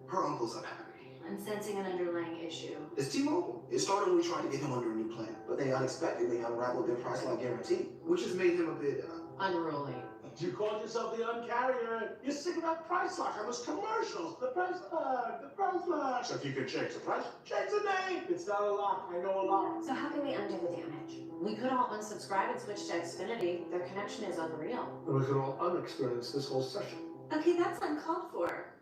Her uncle's unhappy. I'm sensing an underlying issue. It's T-Mobile. It started when we tried to get him under a new plan, but they unexpectedly unraveled their price lock guarantee, which has made him a bit unruly. You called yourself the uncarrier. You're sick of that price lock on those commercials. The price lock. So if you could change the price, change the name. It's not a lock. I know a lock. So how can we undo the damage? We could all unsubscribe and switch to Xfinity. Their connection is unreal. And we could all unexperience this whole session. Okay, that's uncalled for.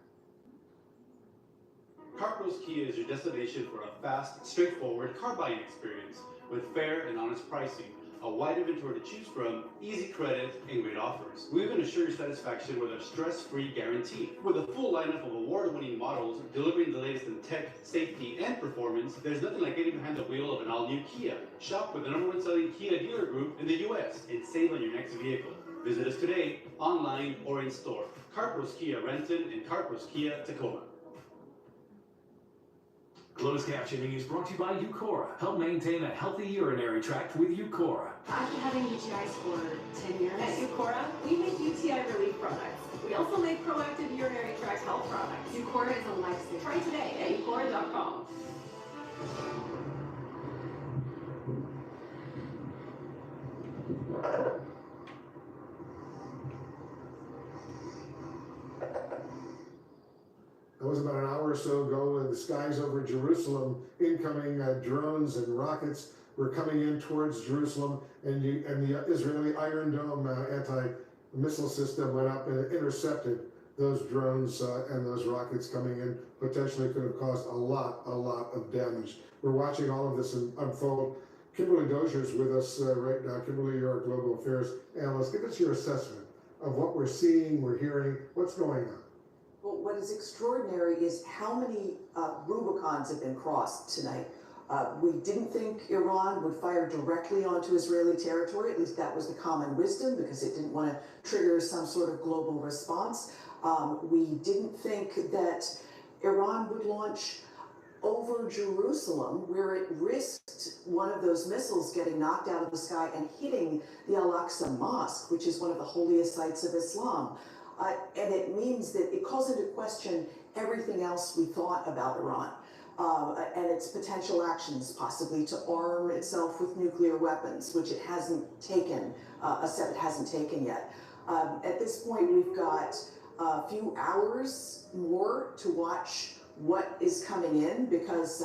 CarPros Kia is your destination for a fast, straightforward car buying experience with fair and honest pricing, a wide inventory to choose from, easy credit, and great offers. We even assure your satisfaction with our stress-free guarantee. With a full lineup of award-winning models delivering the latest in tech, safety, and performance, there's nothing like getting behind the wheel of an all-new Kia. Shop with the #1 selling Kia dealer group in the U.S. and save on your next vehicle. Visit us today, online or in store. CarPros Kia Renton and CarPros Kia Tacoma. Closed captioning is brought to you by Eucora. Help maintain a healthy urinary tract with Eucora. I've been having UTIs for 10 years. At Eucora, we make UTI relief products. We also make proactive urinary tract health products. Eucora is a lifesaver. Try today at eucora.com. That was about an hour or so ago, and the skies over Jerusalem, incoming drones and rockets were coming in towards Jerusalem, and the Israeli Iron Dome anti-missile system went up and intercepted those drones and those rockets coming in. Potentially could have caused a lot of damage. We're watching all of this unfold. Kimberly Dozier is with us right now. Kimberly, you're our global affairs analyst. Give us your assessment of what we're seeing, we're hearing, what's going on. Well, what is extraordinary is how many Rubicons have been crossed tonight. We didn't think Iran would fire directly onto Israeli territory. At least that was the common wisdom, because it didn't want to trigger some sort of global response. We didn't think that Iran would launch over Jerusalem, where it risked one of those missiles getting knocked out of the sky and hitting the Al-Aqsa Mosque, which is one of the holiest sites of Islam. And it means that it calls into question everything else we thought about Iran. And its potential actions, possibly to arm itself with nuclear weapons, which it hasn't taken, a step it hasn't taken yet. At this point, we've got a few hours more to watch what is coming in, because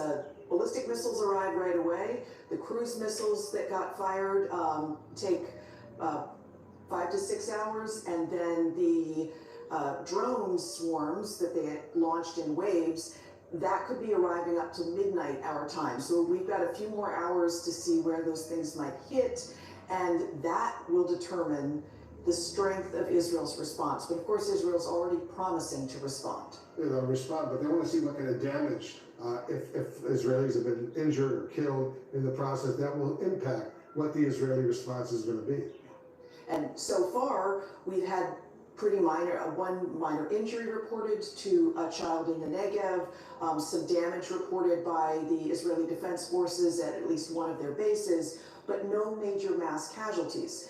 ballistic missiles arrive right away. The cruise missiles that got fired take 5 to 6 hours, and then the drone swarms that they launched in waves, that could be arriving up to midnight our time. So we've got a few more hours to see where those things might hit, and that will determine the strength of Israel's response. But of course, Israel's already promising to respond. They'll respond, but they want to see what kind of damage, if Israelis have been injured or killed in the process, that will impact what the Israeli response is going to be. And so far, we've had pretty minor, one minor injury reported to a child in the Negev, some damage reported by the Israeli Defense Forces at least one of their bases, but no major mass casualties.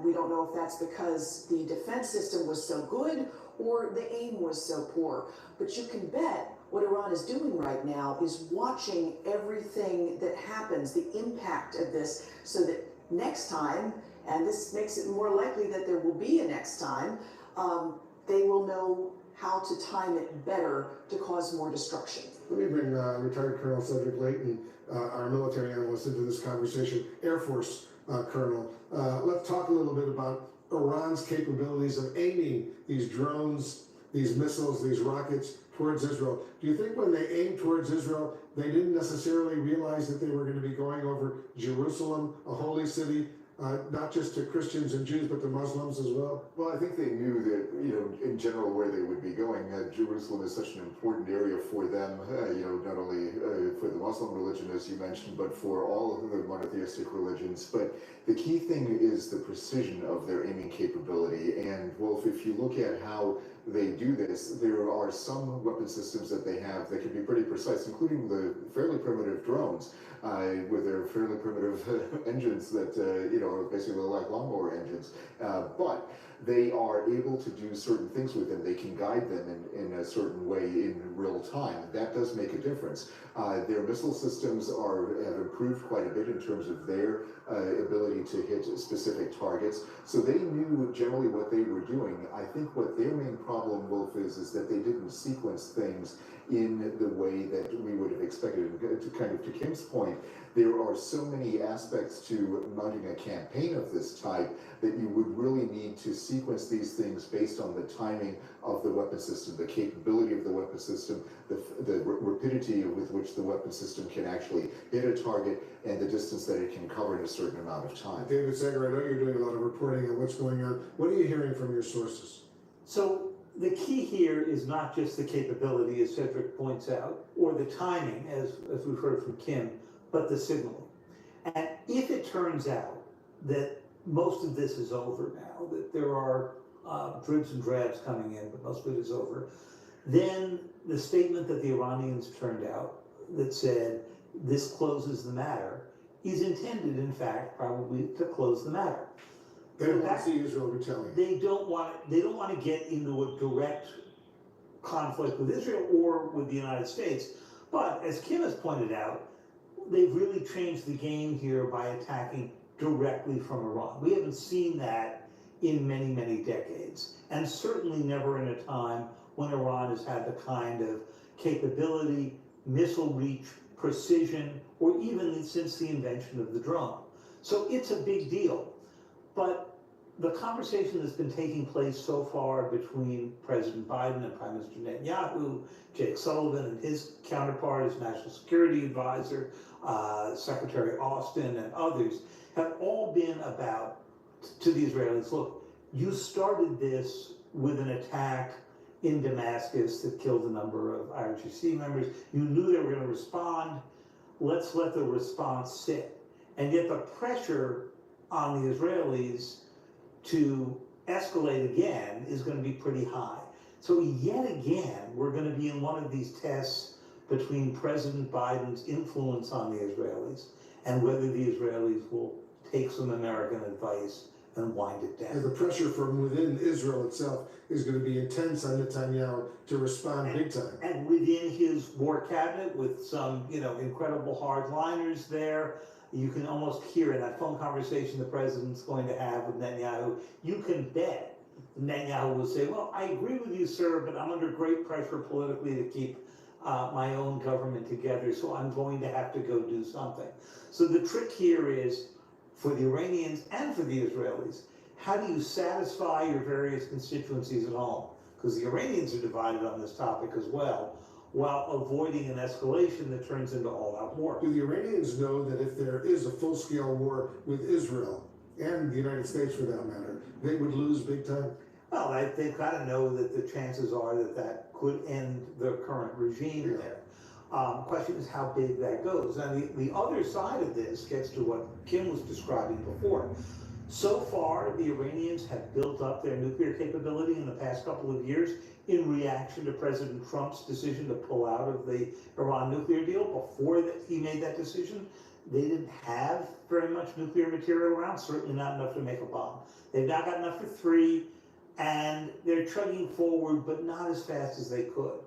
We don't know if that's because the defense system was so good or the aim was so poor. But you can bet what Iran is doing right now is watching everything that happens, the impact of this, so that next time, and this makes it more likely that there will be a next time, they will know how to time it better to cause more destruction. Let me bring retired Colonel Cedric Layton, our military analyst, into this conversation. Air Force Colonel, let's talk a little bit about Iran's capabilities of aiming these drones, these missiles, these rockets towards Israel. Do you think when they aimed towards Israel, they didn't necessarily realize that they were going to be going over Jerusalem, a holy city, not just to Christians and Jews, but to Muslims as well? Well, I think they knew that, in general, where they would be going. Jerusalem is such an important area for them, not only for the Muslim religion, as you mentioned, but for all of the monotheistic religions. But the key thing is the precision of their aiming capability. And, Wolf, if you look at how they do this, there are some weapon systems that they have that can be pretty precise, including the fairly primitive drones, with their fairly primitive engines that, are basically like lawnmower engines. But they are able to do certain things with them. They can guide them in a certain way in real time. That does make a difference. Their missile systems have improved quite a bit in terms of their ability to hit specific targets. So they knew generally what they were doing. I think what their main problem, Wolf, is that they didn't sequence things in the way that we would have expected. To Kim's point, there are so many aspects to mounting a campaign of this type that you would really need to sequence these things based on the timing of the weapon system, the capability of the weapon system, the rapidity with which the weapon system can actually hit a target, and the distance that it can cover in a certain amount of time. David Sager, I know you're doing a lot of reporting on what's going on. What are you hearing from your sources? So the key here is not just the capability, as Cedric points out, or the timing, as we've heard from Kim, but the signaling. And if it turns out that most of this is over now, that there are dribs and drabs coming in, but most of it is over, then the statement that the Iranians turned out that said this closes the matter is intended, in fact, probably to close the matter. They don't want to see Israel retaliate. They don't want to get into a direct conflict with Israel or with the United States. But as Kim has pointed out, they've really changed the game here by attacking directly from Iran. We haven't seen that in many, many decades, and certainly never in a time when Iran has had the kind of capability, missile reach, precision, or even since the invention of the drone. So it's a big deal. But the conversation that's been taking place so far between President Biden and Prime Minister Netanyahu, Jake Sullivan and his counterpart, his National Security Advisor, Secretary Austin and others, have all been about, to the Israelis, look, you started this with an attack in Damascus that killed a number of IRGC members. You knew they were going to respond. Let's let the response sit. And yet the pressure on the Israelis to escalate again is going to be pretty high. So yet again, we're going to be in one of these tests between President Biden's influence on the Israelis and whether the Israelis will take some American advice and wind it down. And the pressure from within Israel itself is going to be intense on Netanyahu to respond big time. And within his war cabinet, with some, incredible hardliners there, you can almost hear in that phone conversation the president's going to have with Netanyahu, you can bet Netanyahu will say, well, I agree with you, sir, but I'm under great pressure politically to keep my own government together, so I'm going to have to go do something. So the trick here is, for the Iranians and for the Israelis, how do you satisfy your various constituencies at home? Because the Iranians are divided on this topic as well, while avoiding an escalation that turns into all-out war. Do the Iranians know that if there is a full-scale war with Israel, and the United States for that matter, they would lose big time? Well, they've got to know that the chances are that that could end the current regime there. Question is how big that goes. Now, the other side of this gets to what Kim was describing before. So far, the Iranians have built up their nuclear capability in the past couple of years in reaction to President Trump's decision to pull out of the Iran nuclear deal. Before he made that decision, they didn't have very much nuclear material around, certainly not enough to make a bomb. They've now got enough for 3, and they're chugging forward, but not as fast as they could.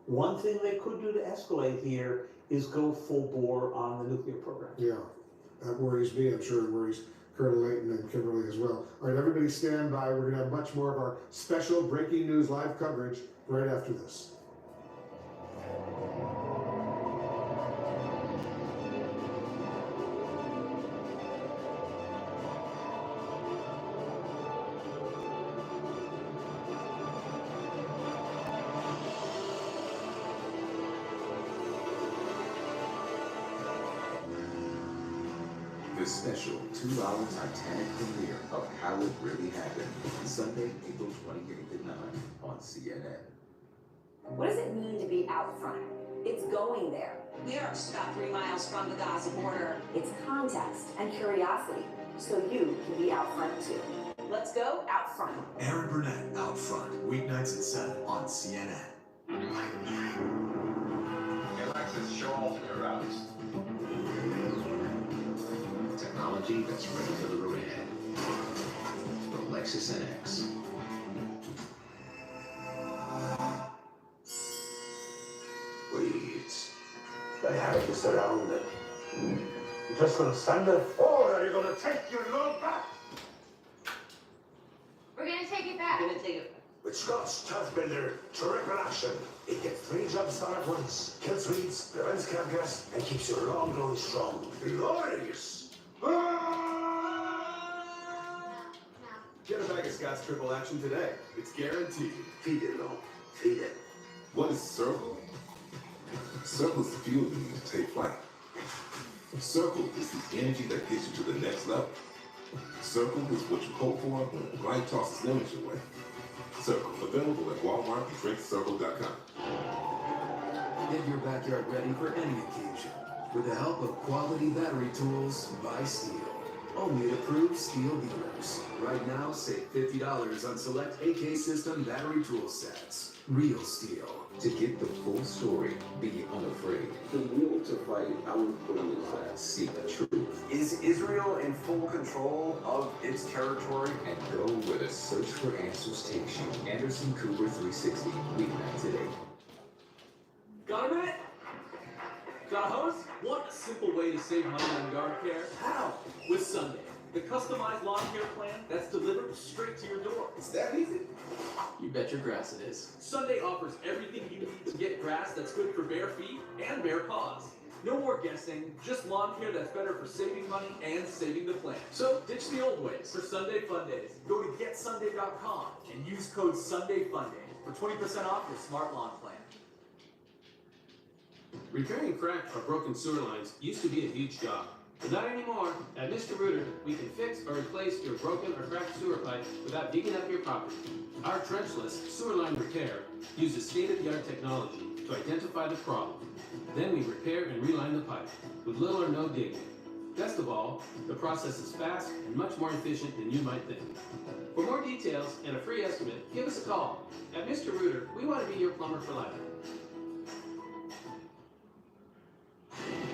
One thing they could do to escalate here is go full bore on the nuclear program. Yeah, that worries me. I'm sure it worries Colonel Layton and Kimberly as well. All right, everybody stand by. We're going to have much more of our special breaking news live coverage right after this. The special 2-hour Titanic premiere of How It Really Happened, Sunday, April 28th at 9 on CNN. What does it mean to be out front? It's going there. We are just about 3 miles from the Gaza border. It's context and curiosity, so you can be out front too. Let's go out front. Aaron Burnett, Out Front, weeknights at 7 on CNN. Alexis, show alternate routes. Technology that's ready for the road ahead. The Lexus NX. Wait. They have you surrounded. You just gonna stand there, or are you gonna take your load back? We're gonna take it back. We're gonna take it back. With Scott's Turf Builder, triple action. It gets 3 jobs done at once. Kills weeds, prevents cab gas, and keeps your lawn growing strong. Glorious! Get a bag of Scott's Triple Action today. It's guaranteed. Feed it, though. Feed it. What is Circle? Circle's the fuel you need to take flight. Circle is the energy that gets you to the next level. Circle is what you hope for when life tosses lemons your way. Circle, available at Walmart and drinkcircle.com. Get your backyard ready for any occasion with the help of Quality Battery Tools by Steel. Only at approved Steel dealers. Right now, save $50 on select AK System battery tool sets. Real Steel. To get the full story, be unafraid. The will to fight our enemies. Seek the truth. Is Israel in full control of its territory? And go where the search for answers takes you. Anderson Cooper 360, weeknights at 8. Got a minute? Got a hose? Want a simple way to save money on yard care? How? With Sunday, the customized lawn care plan that's delivered straight to your door. It's that easy? You bet your grass it is. Sunday offers everything you need to get grass that's good for bare feet and bare paws. No more guessing, just lawn care that's better for saving money and saving the plant. So ditch the old ways for Sunday Fun Days. Go to getsunday.com and use code SundayFunDay for 20% off your smart lawn plan. Repairing cracked or broken sewer lines used to be a huge job, but not anymore. At Mr. Rooter, we can fix or replace your broken or cracked sewer pipe without digging up your property. Our trenchless sewer line repair uses state-of-the-art technology to identify the problem. Then we repair and reline the pipe with little or no digging. Best of all, the process is fast and much more efficient than you might think. For more details and a free estimate, give us a call. At Mr. Rooter, we want to be your plumber for life.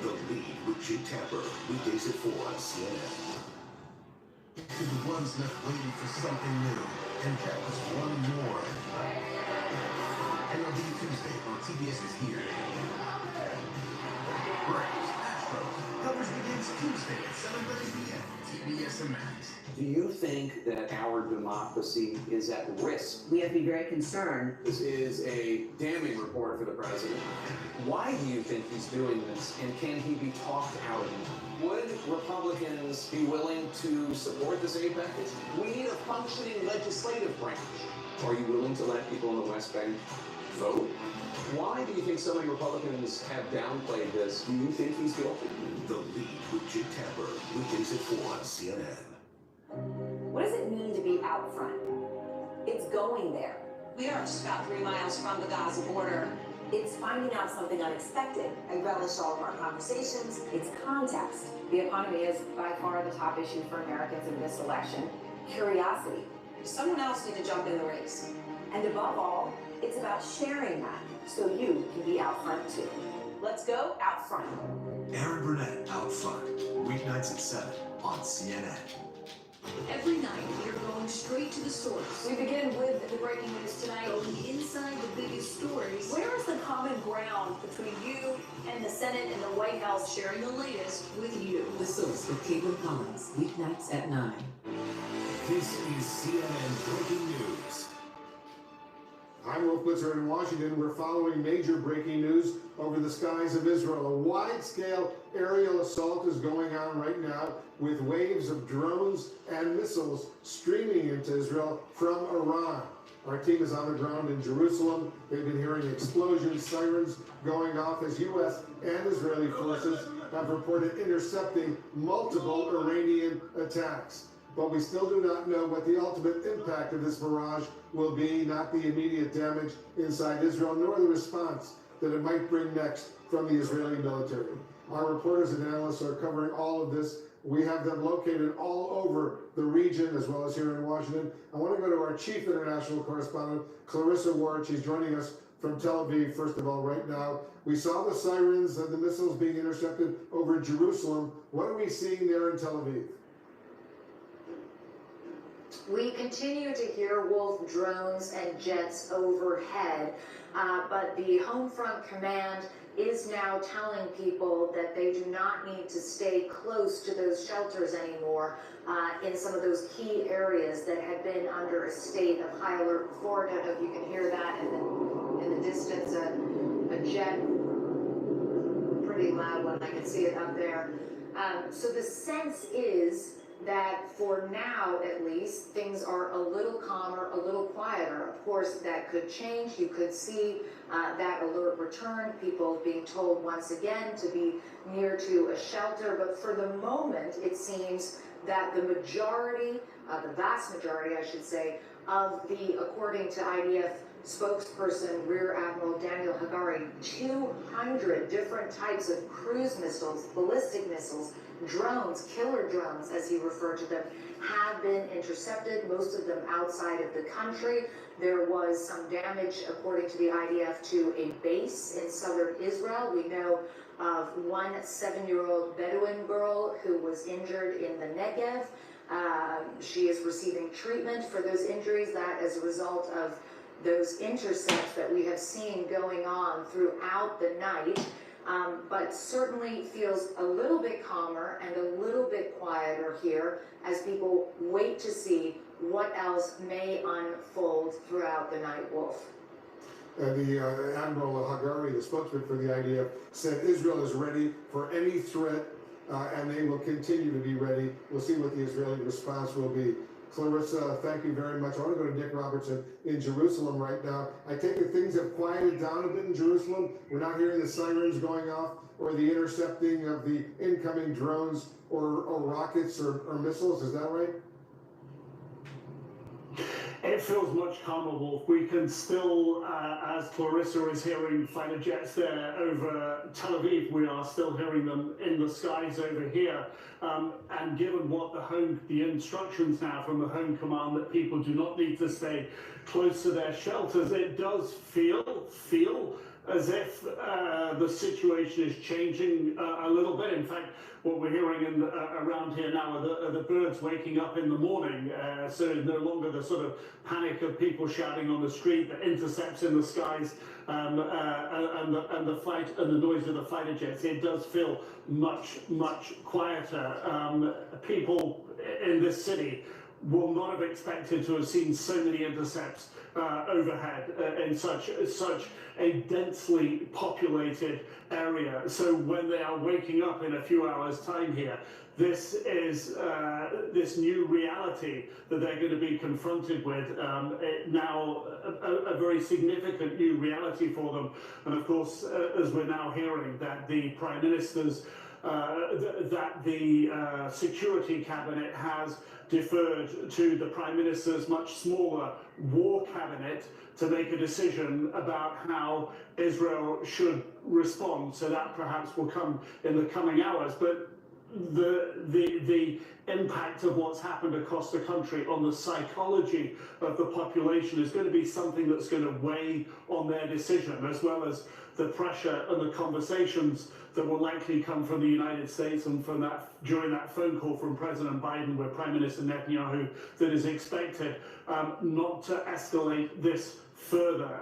The Lead with Jake Tapper, weekdays at 4 on CNN. To the ones left waiting for something new, and that was one more. MLB Tuesday on TBS is here. Braves, Astros, coverage begins Tuesday at 7:30 p.m. TBS and Max. Do you think that our democracy is at risk? We have to be very concerned. This is a damning report for the president. Why do you think he's doing this, and can he be talked out of it? Would Republicans be willing to support this aid package? We need a functioning legislative branch. Are you willing to let people in the West Bank vote? Why do you think so many Republicans have downplayed this? Do you think he's guilty? The Lead with Jake Tapper, weekdays at 4 on CNN. What does it mean to be out front? It's going there. We are just about 3 miles from the Gaza border. It's finding out something unexpected. I relish all of our conversations. It's context. The economy is by far the top issue for Americans in this election. Curiosity. Someone else need to jump in the race. And above all, it's about sharing that so you can be out front too. Let's go out front. Aaron Burnett Out Front, weeknights at 7 on CNN. Every night, we are going straight to the source. We begin with the breaking news tonight. Going inside the biggest stories. Where is the common ground between you and the Senate and the White House? Sharing the latest with you. The Source with Caitlin Collins, weeknights at 9. This is CNN Breaking News. I'm Wolf Blitzer in Washington. We're following major breaking news over the skies of Israel. A wide-scale aerial assault is going on right now with waves of drones and missiles streaming into Israel from Iran. Our team is on the ground in Jerusalem. They've been hearing explosions, sirens going off as U.S. and Israeli forces have reported intercepting multiple Iranian attacks. But we still do not know what the ultimate impact of this barrage will be, not the immediate damage inside Israel, nor the response that it might bring next from the Israeli military. Our reporters and analysts are covering all of this. We have them located all over the region as well as here in Washington. I want to go to our chief international correspondent, Clarissa Ward. She's joining us from Tel Aviv, first of all, right now. We saw the sirens and the missiles being intercepted over Jerusalem. What are we seeing there in Tel Aviv? We continue to hear Wolf drones and jets overhead, but the Homefront Command is now telling people that they do not need to stay close to those shelters anymore in some of those key areas that had been under a state of high alert before. I don't know if you can hear that in the distance, a jet, pretty loud one, I can see it up there. So the sense is that for now, at least, things are a little calmer, a little quieter. Of course, that could change. You could see that alert return, people being told once again to be near to a shelter. But for the moment, it seems that the majority, the vast majority, I should say, of the, according to IDF spokesperson Rear Admiral Daniel Hagari, 200 different types of cruise missiles, ballistic missiles, drones, killer drones, as he referred to them, have been intercepted, most of them outside of the country. There was some damage, according to the IDF, to a base in southern Israel. We know of one 7-year-old Bedouin girl who was injured in the Negev. She is receiving treatment for those injuries, that as a result of those intercepts that we have seen going on throughout the night. But certainly feels a little bit calmer and a little bit quieter here as people wait to see what else may unfold throughout the night, Wolf. The Admiral Hagari, the spokesman for the IDF, said Israel is ready for any threat, and they will continue to be ready. We'll see what the Israeli response will be. Clarissa, thank you very much. I want to go to Nick Robertson in Jerusalem right now. I take it things have quieted down a bit in Jerusalem. We're not hearing the sirens going off or the intercepting of the incoming drones or rockets or missiles. Is that right? It feels much calmer, Wolf. We can still, as Clarissa is hearing fighter jets there over Tel Aviv, we are still hearing them in the skies over here. And given what the instructions now from the Home Command that people do not need to stay close to their shelters, it does feel as if the situation is changing a little bit. In fact, what we're hearing around here now are the birds waking up in the morning, so no longer the sort of panic of people shouting on the street, the intercepts in the skies, and the fight and the noise of the fighter jets. It does feel much quieter. People in this city will not have expected to have seen so many intercepts overhead in such a densely populated area. So when they are waking up in a few hours' time here, this is this new reality that they're going to be confronted with, now a very significant new reality for them. And of course, as we're now hearing that the Prime Minister's that the Security Cabinet has deferred to the Prime Minister's much smaller War Cabinet to make a decision about how Israel should respond. So that perhaps will come in the coming hours. But the impact of what's happened across the country on the psychology of the population is going to be something that's going to weigh on their decision, as well as the pressure and the conversations that will likely come from the United States and from during that phone call from President Biden with Prime Minister Netanyahu that is expected not to escalate this further.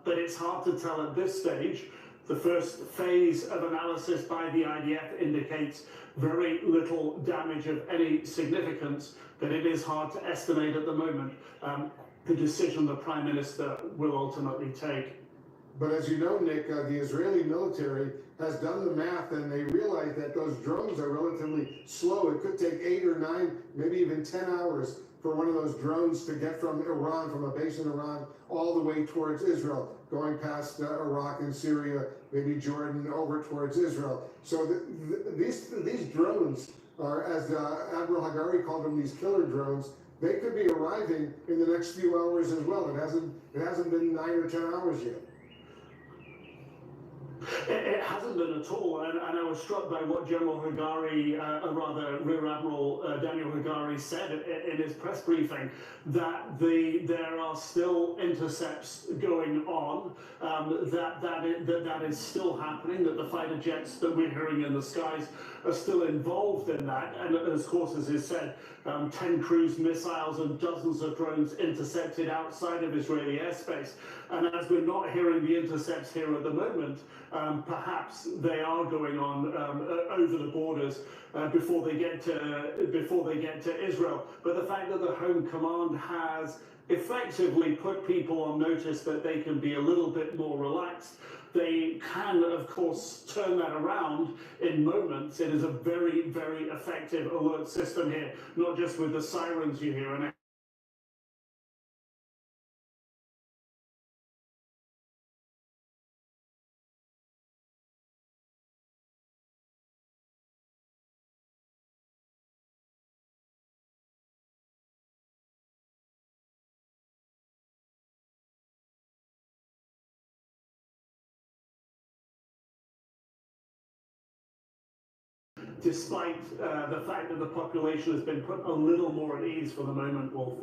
But it's hard to tell at this stage. The first phase of analysis by the IDF indicates very little damage of any significance, but it is hard to estimate at the moment the decision the Prime Minister will ultimately take. But as you know, Nick, the Israeli military has done the math, and they realize that those drones are relatively slow. It could take 8 or 9, maybe even 10 hours for one of those drones to get from Iran, from a base in Iran, all the way towards Israel, going past Iraq and Syria, maybe Jordan, over towards Israel. So these drones are, as Admiral Hagari called them, these killer drones. They could be arriving in the next few hours as well. It hasn't been 9 or 10 hours yet. It hasn't been at all, and I was struck by what General Hagari, rather Rear Admiral Daniel Hagari said in his press briefing, that there are still intercepts going on, that is still happening, that the fighter jets that we're hearing in the skies are still involved in that, and of course, as is said, 10 cruise missiles and dozens of drones intercepted outside of Israeli airspace. And as we're not hearing the intercepts here at the moment, perhaps they are going on over the borders before they get to Israel. But the fact that the Home Command has effectively put people on notice that they can be a little bit more relaxed, they can, of course, turn that around in moments. It is a very, very effective alert system here, not just with the sirens you hear. And despite the fact that the population has been put a little more at ease for the moment, Wolf.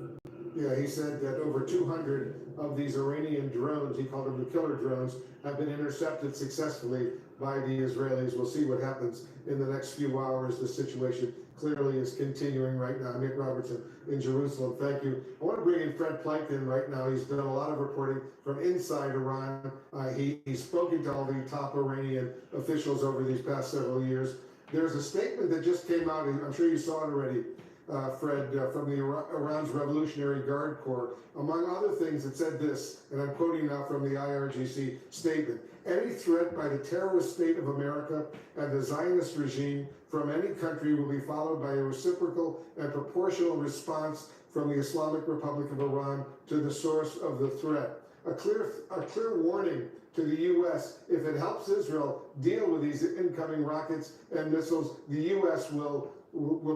Yeah, he said that over 200 of these Iranian drones, he called them the killer drones, have been intercepted successfully by the Israelis. We'll see what happens in the next few hours. The situation clearly is continuing right now. Nick Robertson in Jerusalem, thank you. I want to bring in Fred Pleitgen right now. He's done a lot of reporting from inside Iran. He's spoken to all the top Iranian officials over these past several years. There's a statement that just came out, I'm sure you saw it already, Fred, from Iran's Revolutionary Guard Corps. Among other things, it said this, and I'm quoting now from the IRGC statement: any threat by the terrorist state of America and the Zionist regime from any country will be followed by a reciprocal and proportional response from the Islamic Republic of Iran to the source of the threat. A clear warning to the U.S. if it helps Israel deal with these incoming rockets and missiles, the U.S. will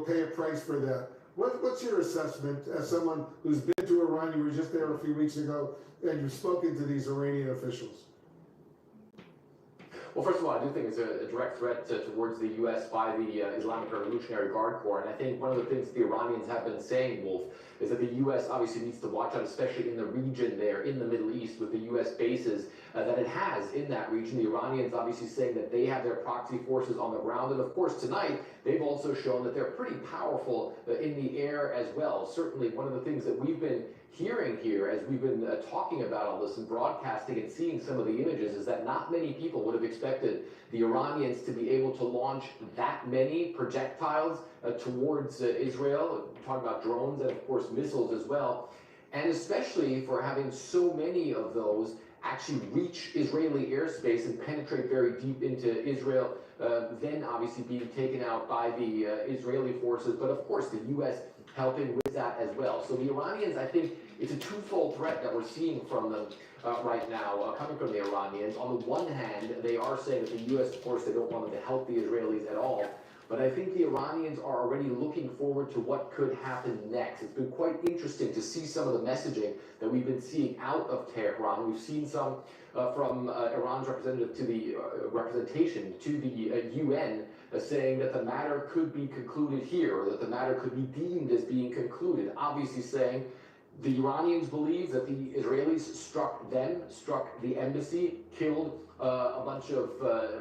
pay a price for that. What's your assessment as someone who's been to Iran? You were just there a few weeks ago, and you've spoken to these Iranian officials. Well, first of all, I do think it's a direct threat towards the U.S. by the Islamic Revolutionary Guard Corps. And I think one of the things the Iranians have been saying, Wolf, is that the U.S. obviously needs to watch out, especially in the region there, in the Middle East, with the U.S. bases that it has in that region. The Iranians obviously saying that they have their proxy forces on the ground. And of course, tonight, they've also shown that they're pretty powerful in the air as well. Certainly, one of the things that we've been hearing here as we've been talking about all this and broadcasting and seeing some of the images is that not many people would have expected the Iranians to be able to launch that many projectiles towards Israel. We're talking about drones and of course missiles as well, and especially for having so many of those actually reach Israeli airspace and penetrate very deep into Israel, then obviously being taken out by the Israeli forces, but of course the U.S. helping with that as well. So the Iranians, I think, it's a twofold threat that we're seeing from them right now, coming from the Iranians. On the one hand, they are saying that the U.S., of course, they don't want them to help the Israelis at all. But I think the Iranians are already looking forward to what could happen next. It's been quite interesting to see some of the messaging that we've been seeing out of Tehran. We've seen some from Iran's representative to the representation to the UN saying that the matter could be concluded here, or that the matter could be deemed as being concluded. Obviously saying the Iranians believe that the Israelis struck them, struck the embassy, killed a bunch of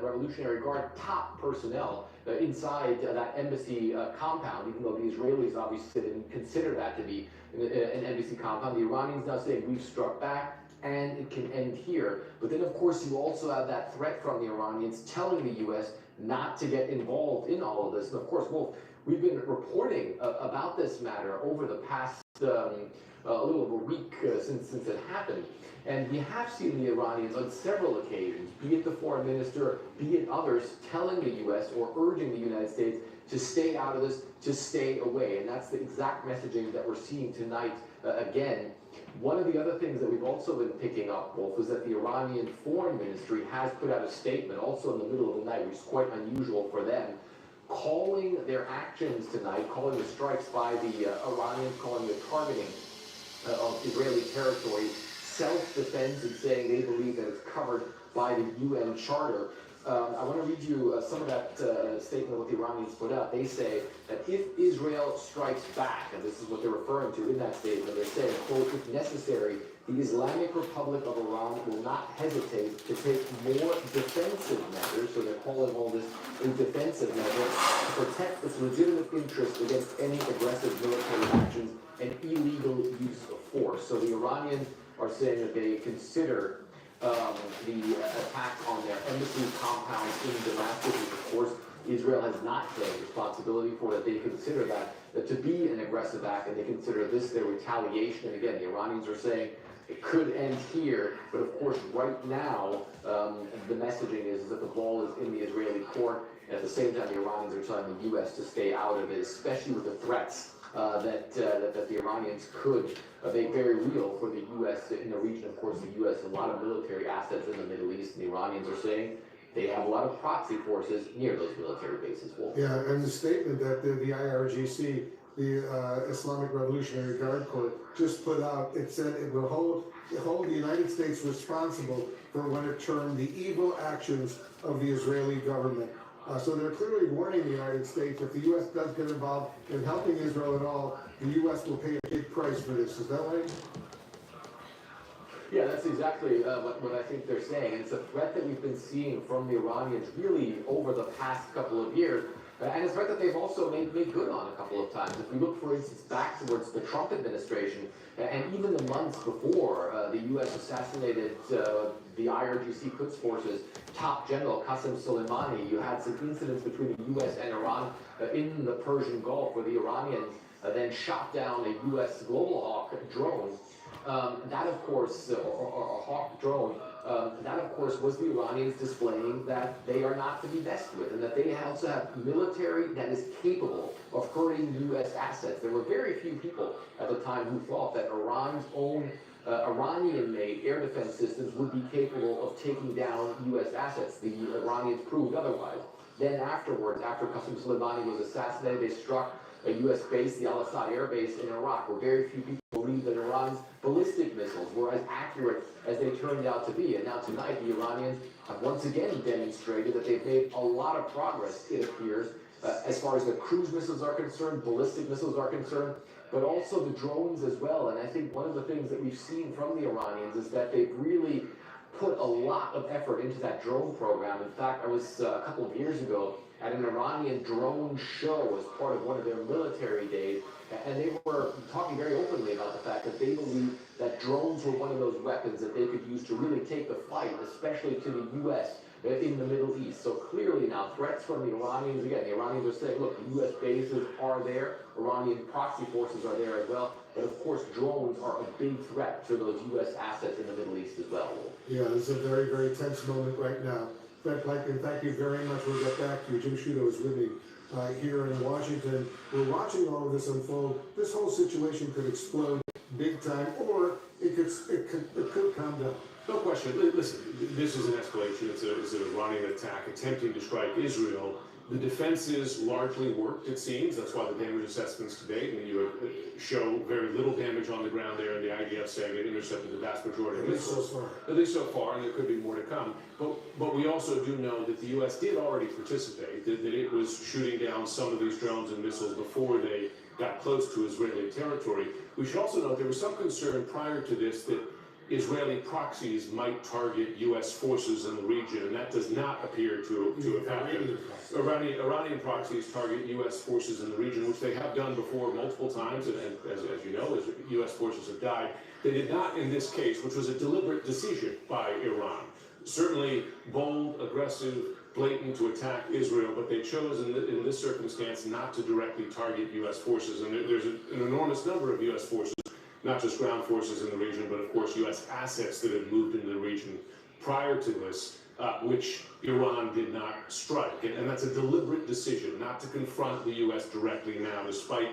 Revolutionary Guard top personnel inside that embassy compound, even though the Israelis obviously didn't consider that to be an embassy compound. The Iranians now saying we've struck back and it can end here. But then of course you also have that threat from the Iranians telling the U.S. not to get involved in all of this. And of course, Wolf, we've been reporting about this matter over the past a little over a week since it happened. And we have seen the Iranians on several occasions, be it the foreign minister, be it others, telling the U.S. or urging the United States to stay out of this, to stay away. And that's the exact messaging that we're seeing tonight again. One of the other things that we've also been picking up, Wolf, is that the Iranian Foreign Ministry has put out a statement, also in the middle of the night, which is quite unusual for them, calling their actions tonight, calling the strikes by the Iranians, calling the targeting of Israeli territory self-defense, and saying they believe that it's covered by the UN Charter. I want to read you some of that statement of what the Iranians put out. They say that if Israel strikes back, and this is what they're referring to in that statement, they're saying, quote, if necessary, the Islamic Republic of Iran will not hesitate to take more defensive measures, so they're calling all this a defensive measure, to protect its legitimate interest against any aggressive military actions and illegal use of force. So the Iranians are saying that they consider the attack on their embassy compound in Damascus, which of course Israel has not claimed responsibility for, that they consider that to be an aggressive act, and they consider this their retaliation. And again, the Iranians are saying it could end here, but of course right now the messaging is that the ball is in the Israeli court. And at the same time, the Iranians are telling the U.S. to stay out of it, especially with the threats that the Iranians could make very real for the U.S. in the region. Of course, the U.S. has a lot of military assets in the Middle East, and the Iranians are saying they have a lot of proxy forces near those military bases. Wolf. Yeah, and the statement that the IRGC, the Islamic Revolutionary Guard Corps, just put out, it said it will hold the United States responsible for what it termed the evil actions of the Israeli government. So they're clearly warning the United States, if the U.S. does get involved in helping Israel at all, the U.S. will pay a big price for this. Is that right? Yeah, that's exactly what I think they're saying. And it's a threat that we've been seeing from the Iranians really over the past couple of years. And it's a threat that they've also made good on a couple of times. If we look, for instance, back towards the Trump administration, and even the months before the U.S. assassinated the IRGC Quds Forces top general Qasem Soleimani, you had some incidents between the U.S. and Iran in the Persian Gulf, where the Iranians then shot down a U.S. Global Hawk drone. That, of course, or a Hawk drone, that, of course, was the Iranians displaying that they are not to be messed with, and that they also have military that is capable of hurting U.S. assets. There were very few people at the time who thought that Iran's own Iranian-made air defense systems would be capable of taking down U.S. assets. The Iranians proved otherwise. Then afterwards, after Qasem Soleimani was assassinated, they struck a U.S. base, the Al-Assad Air Base in Iraq, where very few people believed that Iran's ballistic missiles were as accurate as they turned out to be. And now tonight, the Iranians have once again demonstrated that they've made a lot of progress, it appears, as far as the cruise missiles are concerned, ballistic missiles are concerned, but also the drones as well. And I think one of the things that we've seen from the Iranians is that they've really put a lot of effort into that drone program. In fact, I was a couple of years ago at an Iranian drone show as part of one of their military days, and they were talking very openly about the fact that they believe that drones were one of those weapons that they could use to really take the fight, especially to the U.S. in the Middle East. So clearly now, threats from the Iranians, again, the Iranians are saying, look, the U.S. bases are there, Iranian proxy forces are there as well, but of course drones are a big threat to those U.S. assets in the Middle East as well. Yeah, it's a very, very tense moment right now. Fred Pleitgen, thank you very much. We'll get back to you. Jim Sciutto is with me here in Washington. We're watching all of this unfold. This whole situation could explode big time, or it could calm down. No question. Listen, this is an escalation. It's an Iranian attack attempting to strike Israel. The defenses largely worked, it seems. That's why the damage assessments to date, and you show very little damage on the ground there, and the IDF saying it intercepted the vast majority of missiles. At least so far, and there could be more to come. But we also do know that the U.S. did already participate, that it was shooting down some of these drones and missiles before they got close to Israeli territory. We should also note there was some concern prior to this that Israeli proxies might target U.S. forces in the region, and that does not appear to have happened. Iranian proxies target U.S. forces in the region, which they have done before multiple times, and as you know, as U.S. forces have died. They did not in this case, which was a deliberate decision by Iran. Certainly bold, aggressive, blatant to attack Israel, but they chose in this circumstance not to directly target U.S. forces, and there's an enormous number of U.S. forces, not just ground forces in the region, but of course U.S. assets that had moved into the region prior to this, which Iran did not strike. And that's a deliberate decision not to confront the U.S. directly now, despite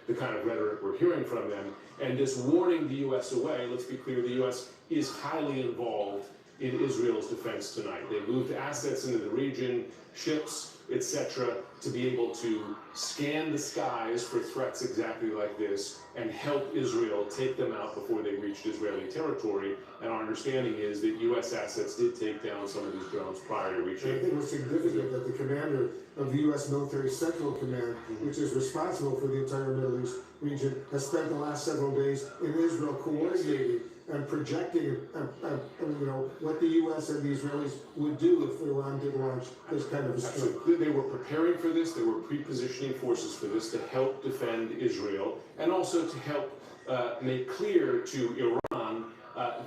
the kind of rhetoric we're hearing from them. And this warning the U.S. away, let's be clear, the U.S. is highly involved in Israel's defense tonight. They moved assets into the region, ships, etc., to be able to scan the skies for threats exactly like this and help Israel take them out before they reached Israeli territory. And our understanding is that U.S. assets did take down some of these drones prior to reaching. I think it's significant that the commander of the U.S. Military Central Command, which is responsible for the entire Middle East region, has spent the last several days in Israel coordinating and projecting, what the U.S. and the Israelis would do if Iran did launch this kind of a strike. They were preparing for this. They were pre-positioning forces for this to help defend Israel, and also to help make clear to Iran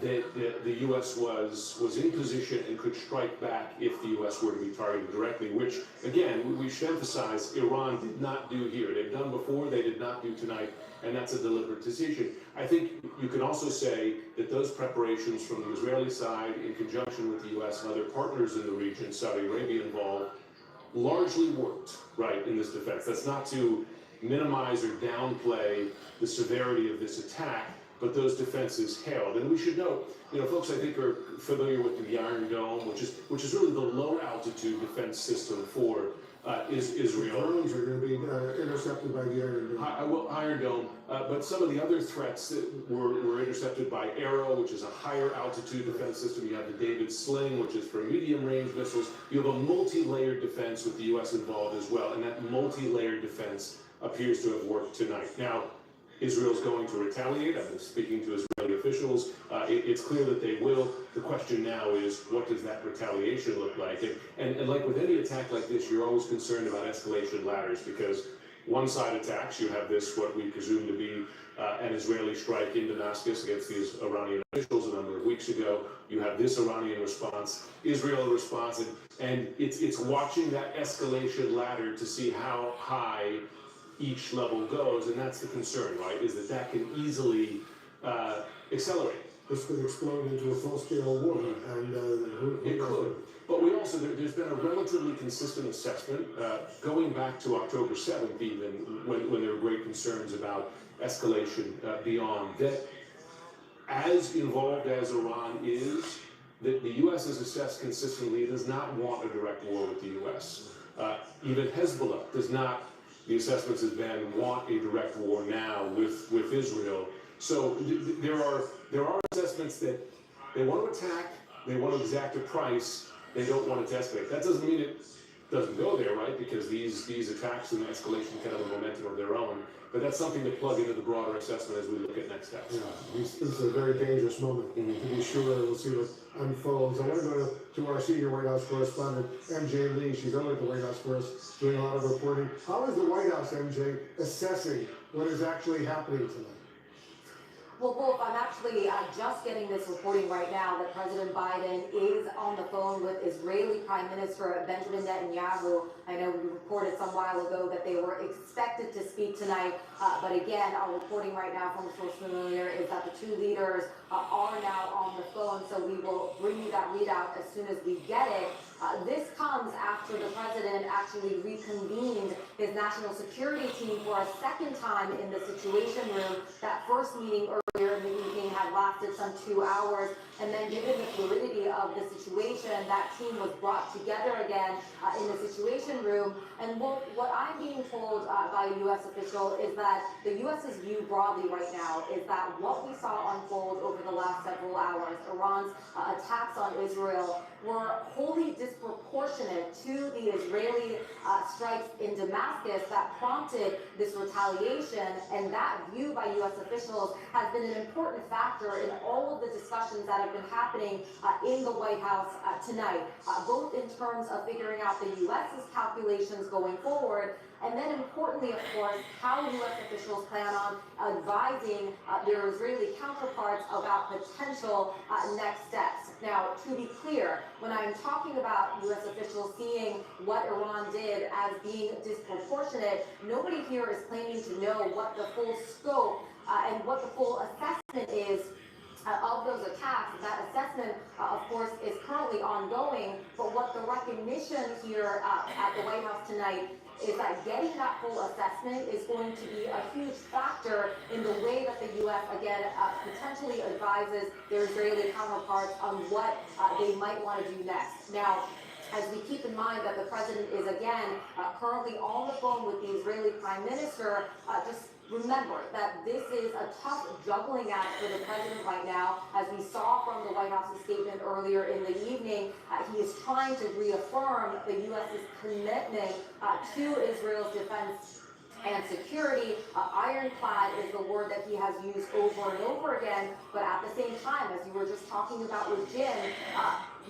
that the U.S. was in position and could strike back if the U.S. were to be targeted directly, which, again, we should emphasize Iran did not do here. They've done before, they did not do tonight, and that's a deliberate decision. I think you can also say that those preparations from the Israeli side, in conjunction with the U.S. and other partners in the region, Saudi Arabia involved, largely worked, right, in this defense. That's not to minimize or downplay the severity of this attack, but those defenses held. And we should note, folks I think are familiar with the Iron Dome, which is really the low altitude defense system for Israel. Drones are going to be intercepted by the Iron Dome. Iron Dome, but some of the other threats that were intercepted by Arrow, which is a higher altitude defense system. You have the David Sling, which is for medium range missiles. You have a multi-layered defense with the U.S. involved as well, and that multi-layered defense appears to have worked tonight. Now, Israel's going to retaliate. I've been speaking to Israeli officials. It's clear that they will. The question now is, what does that retaliation look like? And like with any attack like this, you're always concerned about escalation ladders, because one side attacks, you have this, what we presume to be an Israeli strike in Damascus against these Iranian officials a number of weeks ago. You have this Iranian response, Israel response, and it's watching that escalation ladder to see how high each level goes, and that's the concern, right? Is that that can easily accelerate. This could explode into a full-scale war, and It could. But we also, there's been a relatively consistent assessment, going back to October 7th even, when there were great concerns about escalation beyond that. As involved as Iran is, that the U.S. has assessed consistently does not want a direct war with the U.S. Even Hezbollah does not, the assessments have been, want a direct war now with Israel. So there are assessments that they want to attack, they want to exact a price, they don't want it to escalate. That doesn't mean it doesn't go there, right? Because these attacks and escalation kind of a momentum of their own. But that's something to plug into the broader assessment as we look at next steps. Yeah, this is a very dangerous moment, to be sure. We'll see what unfolds. I want to go to our senior White House correspondent, MJ Lee. She's over at the White House for us, doing a lot of reporting. How is the White House, MJ, assessing what is actually happening tonight? Well, Wolf, I'm actually just getting this reporting right now that President Biden is on the phone with Israeli Prime Minister Benjamin Netanyahu. I know we reported some while ago that they were expected to speak tonight, but again, our reporting right now from a source familiar is that the two leaders are now on the phone, so we will bring you that readout as soon as we get it. This comes after the president actually reconvened his national security team for a second time in the Situation Room. That first meeting earlier in the evening had lasted some 2 hours, and then given the fluidity of the situation, that team was brought together again in the Situation Room. And what I'm being told by a U.S. official is that the U.S.'s view broadly right now is that what we saw unfold over the last several hours, Iran's attacks on Israel, were wholly disproportionate to the Israeli strikes in Damascus that prompted this retaliation, and that view by U.S. officials has been an important factor in all of the discussions that have been happening in the White House tonight, both in terms of figuring out the U.S.'s calculations going forward, and then importantly, of course, how U.S. officials plan on advising their Israeli counterparts about potential next steps. Now, to be clear, when I'm talking about U.S. officials seeing what Iran did as being disproportionate, nobody here is claiming to know what the full scope and what the full assessment is of those attacks. That assessment, of course, is currently ongoing, but what the recognition here at the White House tonight is that getting that full assessment is going to be a huge factor in the way that the U.S., again, potentially advises their Israeli counterparts on what they might want to do next. Now, as we keep in mind that the president is, again, currently on the phone with the Israeli prime minister, just remember that this is a tough juggling act for the president right now. As we saw from the White House's statement earlier in the evening, he is trying to reaffirm the U.S.'s commitment to Israel's defense and security. Ironclad is the word that he has used over and over again, but at the same time, as you were just talking about with Jim,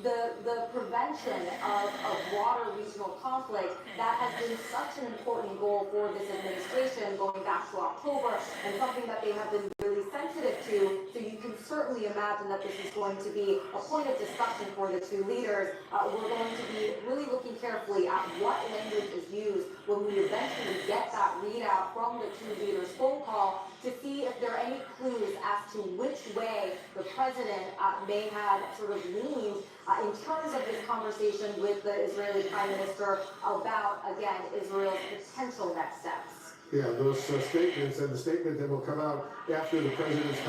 the prevention of broader regional conflict, that has been such an important goal for this administration going back to October, and something that they have been really sensitive to. So you can certainly imagine that this is going to be a point of discussion for the two leaders. We're going to be really looking carefully at what language is used when we eventually get that readout from the two leaders' phone call, to see if there are any clues as to which way the president may have sort of leaned in terms of this conversation with the Israeli prime minister about, again, Israel's potential next steps. Yeah, those statements, and the statement that will come out after the president's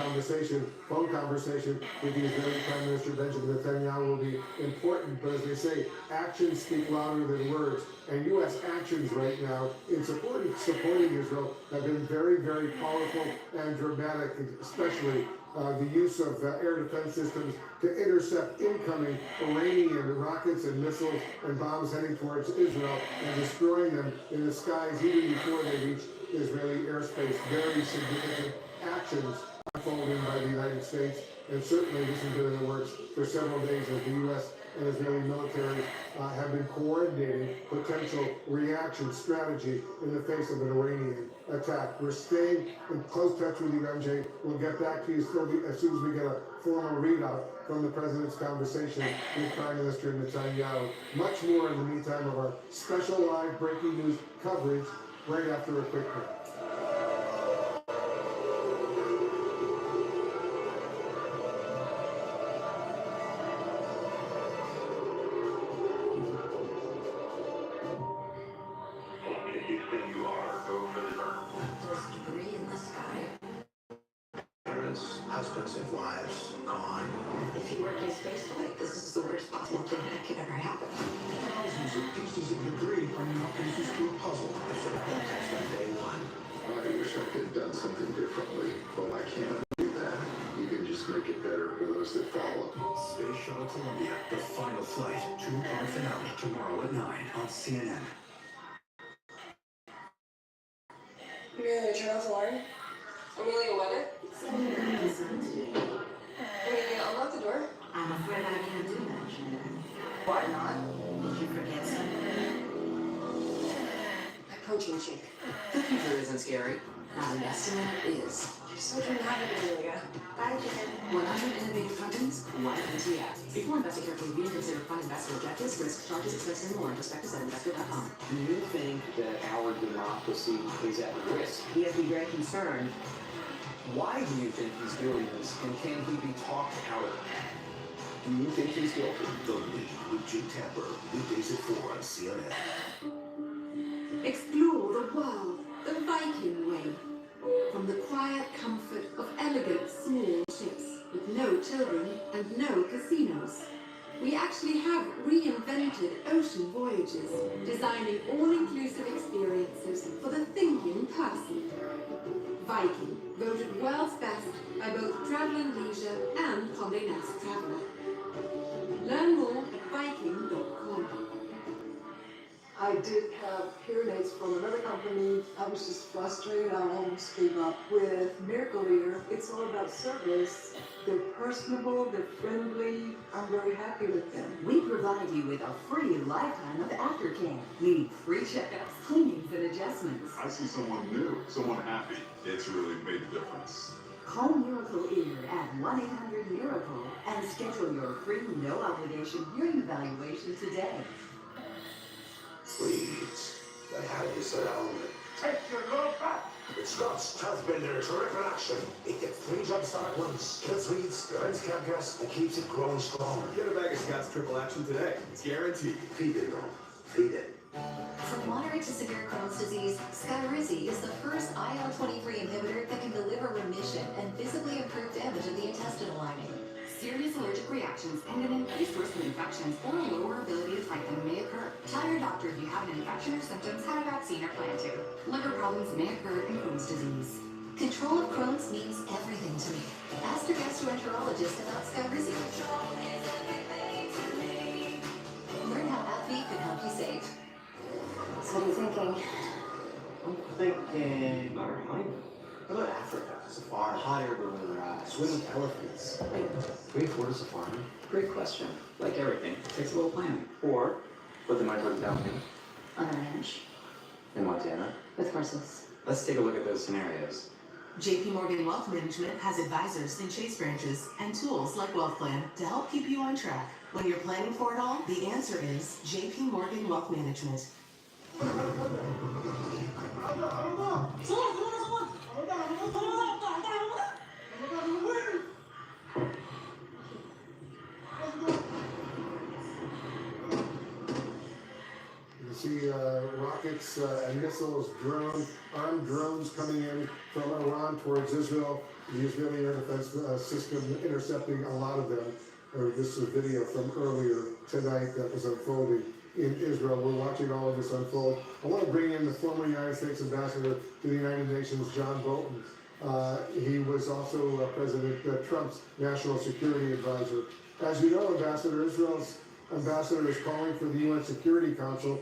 phone conversation with the Israeli Prime Minister Benjamin Netanyahu will be important. But as they say, actions speak louder than words. And U.S. actions right now in supporting Israel have been very, very powerful and dramatic, especially the use of air defense systems to intercept incoming Iranian rockets and missiles and bombs heading towards Israel and destroying them in the skies even before they reach Israeli airspace. Very significant actions unfolding by the United States, and certainly this has been in the works for several days as the U.S. and Israeli military have been coordinating potential reaction strategy in the face of an Iranian attack. We're staying in close touch with you, MJ. We'll get back to you as soon as we get a formal readout from the president's conversation with Prime Minister Netanyahu. Much more in the meantime of our special live breaking news coverage right after a quick break. Husbands and wives gone. If you work in space flight, this is the worst possible thing that could ever happen. Thousands of pieces of debris are not pieces to a puzzle. That's from day one. I wish I could have done something differently, but I can't do that. You can just make it better for those that follow. Space Shuttle Columbia, the final flight, 2-part finale, tomorrow at 9 on CNN. You're gonna turn off the alarm? Amelia Weather? Something that is to do. Are you gonna unlock the door? I'm afraid I can't do that, Shannon. Why not? Did you forget something? A coaching chick. The future isn't scary. Not an estimate is. You're so dramatic, Amelia. Bye, Jen. 100 innovative companies, one ETF. Before investing carefully, read and consider fund investor objectives, risks, charges, expenses, and more. Prospectus at investor.com. Do you think that our democracy is at risk? He has been very concerned. Why do you think he's doing this, and can he be talked out of it? Do you think he's guilty? The Lead with Jim Tapper, weekdays at 4 on CNN. Explore the world the Viking way. From the quiet comfort of elegant small ships with no children and no casinos. We actually have reinvented ocean voyages, designing all-inclusive experiences for the thinking person. Viking, voted world's best by both Travel and Leisure and Condé Nast Traveler. Learn more at Viking.com. I did have hearing aids from another company. I was just frustrated. I almost gave up. With Miracle Ear, it's all about service. They're personable, they're friendly. I'm very happy with them. We provide you with a free lifetime of aftercare. Need free checkups, cleanings, and adjustments. I see someone new, someone happy. It's really made a difference. Call Miracle Ear at 1-800-MIRACLE and schedule your free, no-obligation hearing evaluation today. Please, I had you surrounded. Take your load back! It's Scott's Pathbender Triple Action. It gets 3 jumps on at once, kills weeds, prevents campgrass, and keeps it growing strong. Get a bag of Scott's Triple Action today. It's guaranteed. Feed it, though. Feed it. From moderate to severe Crohn's disease, Skyrizi is the first IL-23 inhibitor that can deliver remission and visibly improve damage of the intestinal lining. Serious allergic reactions and an increased risk of infections or a lower ability to fight them may occur. Tell your doctor if you have an infection or symptoms, have a vaccine or plan to. Liver problems may occur in Crohn's disease. Control of Crohn's means everything to me. Ask your gastroenterologist about Skyrizi. Learn how AbbVie can help you save. So what are you thinking? I'm thinking Marmite. What about Africa? Safari, hot air balloon ride, swim with elephants. Wait, can we afford a safari? Great question. Like everything, takes a little planning. Or, what they might put down here. On a ranch. In Montana. With horses. Let's take a look at those scenarios. JP Morgan Wealth Management has advisors in Chase branches and tools like Wealth Plan to help keep you on track. When you're planning for it all, the answer is JP Morgan Wealth Management. You see rockets and missiles, drones, armed drones coming in from Iran towards Israel. The Israeli air defense system intercepting a lot of them. This is a video from earlier tonight that was unfolding in Israel. We're watching all of this unfold. I want to bring in the former United States ambassador to the United Nations, John Bolton. He was also President Trump's national security advisor. As you know, Ambassador, Israel's ambassador is calling for the UN Security Council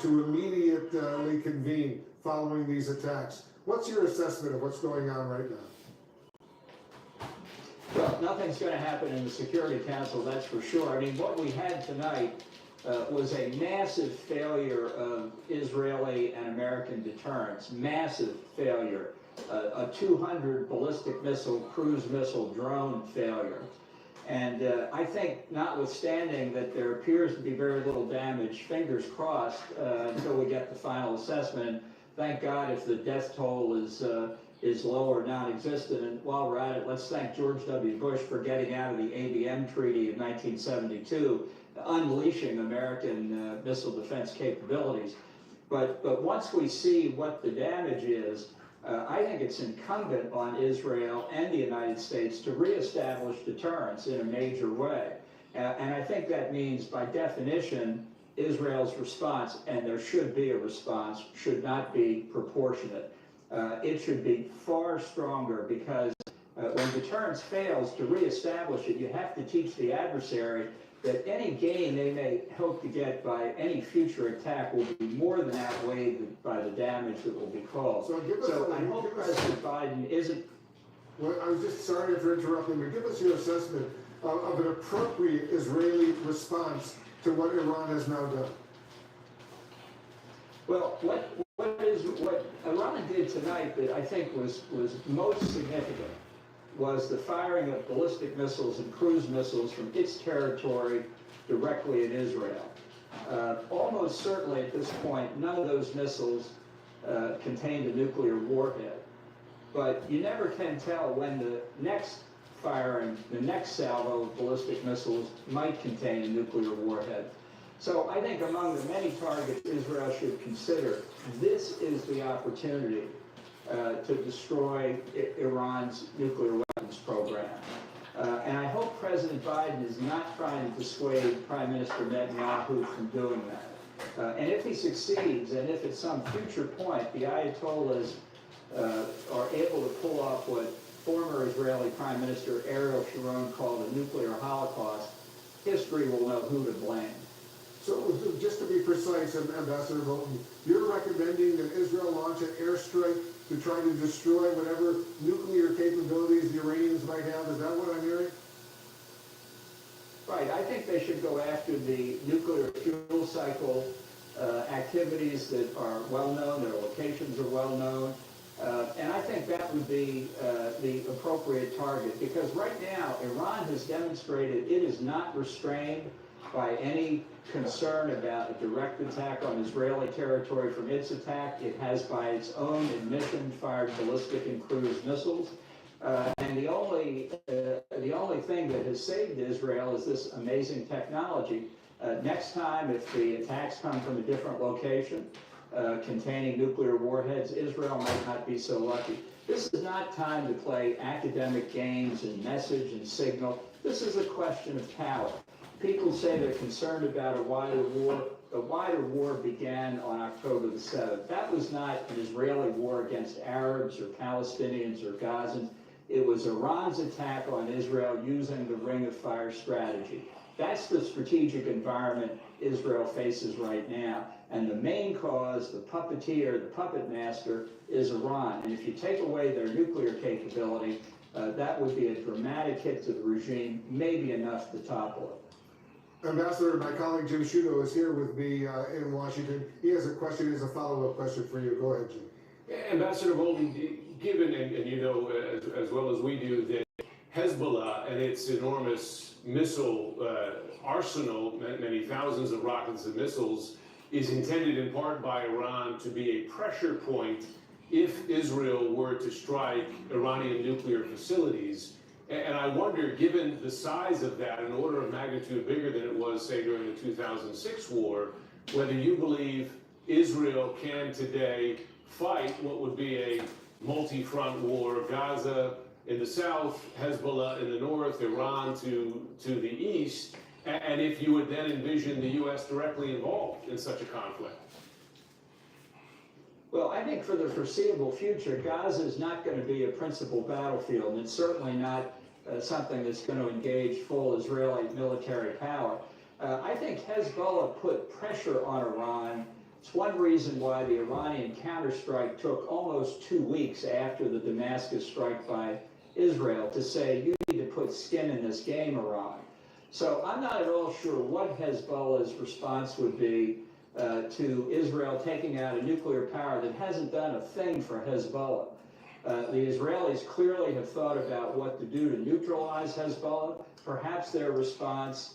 to immediately convene following these attacks. What's your assessment of what's going on right now? Well, nothing's going to happen in the Security Council, that's for sure. I mean, what we had tonight was a massive failure of Israeli and American deterrence, massive failure, a 200 ballistic missile, cruise missile drone failure. And I think, notwithstanding that there appears to be very little damage, fingers crossed until we get the final assessment, Thank God if the death toll is low or non-existent. And while we're at it, let's thank George W. Bush for getting out of the ABM Treaty of 1972, unleashing American missile defense capabilities. But once we see what the damage is, I think it's incumbent on Israel and the United States to reestablish deterrence in a major way. And I think that means, by definition, Israel's response, and there should be a response, should not be proportionate. It should be far stronger, because when deterrence fails, to reestablish it, you have to teach the adversary that any gain they may hope to get by any future attack will be more than outweighed by the damage that will be caused. So I hope President Biden isn't... Well, I was just sorry for interrupting, but give us your assessment of an appropriate Israeli response to what Iran has now done. Well, what Iran did tonight that I think was most significant was the firing of ballistic missiles and cruise missiles from its territory directly in Israel. Almost certainly at this point, none of those missiles contained a nuclear warhead. But you never can tell when the next firing, the next salvo of ballistic missiles might contain a nuclear warhead. So I think among the many targets Israel should consider, this is the opportunity to destroy Iran's nuclear weapons program. And I hope President Biden is not trying to dissuade Prime Minister Netanyahu from doing that. And if he succeeds, and if at some future point the Ayatollahs are able to pull off what former Israeli Prime Minister Ariel Sharon called a nuclear holocaust, history will know who to blame. So just to be precise, Ambassador Bolton, you're recommending that Israel launch an airstrike to try to destroy whatever nuclear capabilities the Iranians might have? Is that what I'm hearing? Right. I think they should go after the nuclear fuel cycle activities that are well known, their locations are well known. And I think that would be the appropriate target, because right now Iran has demonstrated it is not restrained by any concern about a direct attack on Israeli territory from its attack. It has, by its own admission, fired ballistic and cruise missiles. And the only thing that has saved Israel is this amazing technology. Next time, if the attacks come from a different location containing nuclear warheads, Israel might not be so lucky. This is not time to play academic games and message and signal. This is a question of power. People say they're concerned about a wider war. The wider war began on October the 7th. That was not an Israeli war against Arabs or Palestinians or Gazans. It was Iran's attack on Israel using the Ring of Fire strategy. That's the strategic environment Israel faces right now. And the main cause, the puppeteer, the puppet master, is Iran. And if you take away their nuclear capability, that would be a dramatic hit to the regime, maybe enough to topple it. Ambassador, my colleague Jim Sciutto is here with me in Washington. He has a question, he has a follow-up question for you. Go ahead, Jim. Ambassador Bolton, given, and you know as well as we do, that Hezbollah and its enormous missile arsenal, many thousands of rockets and missiles, is intended in part by Iran to be a pressure point if Israel were to strike Iranian nuclear facilities. And I wonder, given the size of that, an order of magnitude bigger than it was, say, during the 2006 war, whether you believe Israel can today fight what would be a multi-front war, Gaza in the south, Hezbollah in the north, Iran to the east, and if you would then envision the U.S. directly involved in such a conflict. Well, I think for the foreseeable future, Gaza is not going to be a principal battlefield, and it's certainly not something that's going to engage full Israeli military power. I think Hezbollah put pressure on Iran. It's one reason why the Iranian counterstrike took almost 2 weeks after the Damascus strike by Israel to say, you need to put skin in this game, Iran. So I'm not at all sure what Hezbollah's response would be to Israel taking out a nuclear power that hasn't done a thing for Hezbollah. The Israelis clearly have thought about what to do to neutralize Hezbollah. Perhaps their response,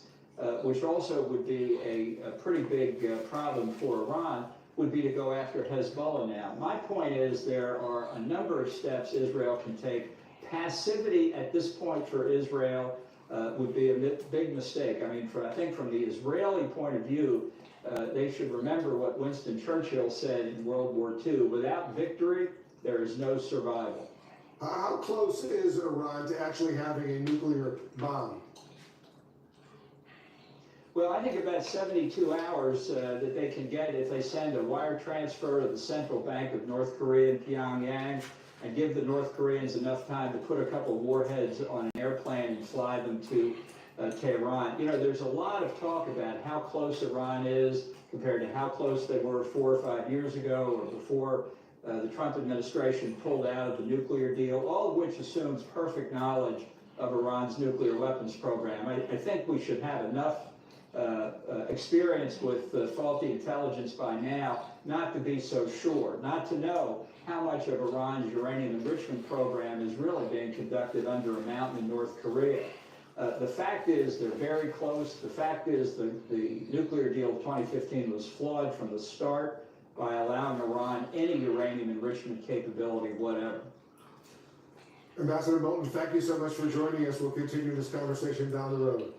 which also would be a pretty big problem for Iran, would be to go after Hezbollah now. My point is there are a number of steps Israel can take. Passivity at this point for Israel would be a big mistake. I mean, I think from the Israeli point of view, they should remember what Winston Churchill said in World War II, without victory, there is no survival. How close is Iran to actually having a nuclear bomb? Well, I think about 72 hours that they can get if they send a wire transfer to the central bank of North Korea in Pyongyang and give the North Koreans enough time to put a couple of warheads on an airplane and fly them to Tehran. You know, there's a lot of talk about how close Iran is compared to how close they were 4 or 5 years ago or before the Trump administration pulled out of the nuclear deal, all of which assumes perfect knowledge of Iran's nuclear weapons program. I think we should have enough experience with faulty intelligence by now not to be so sure, not to know how much of Iran's uranium enrichment program is really being conducted under a mountain in North Korea. The fact is they're very close. The fact is the nuclear deal of 2015 was flawed from the start by allowing Iran any uranium enrichment capability, whatever. Ambassador Bolton, thank you so much for joining us. We'll continue this conversation down the road.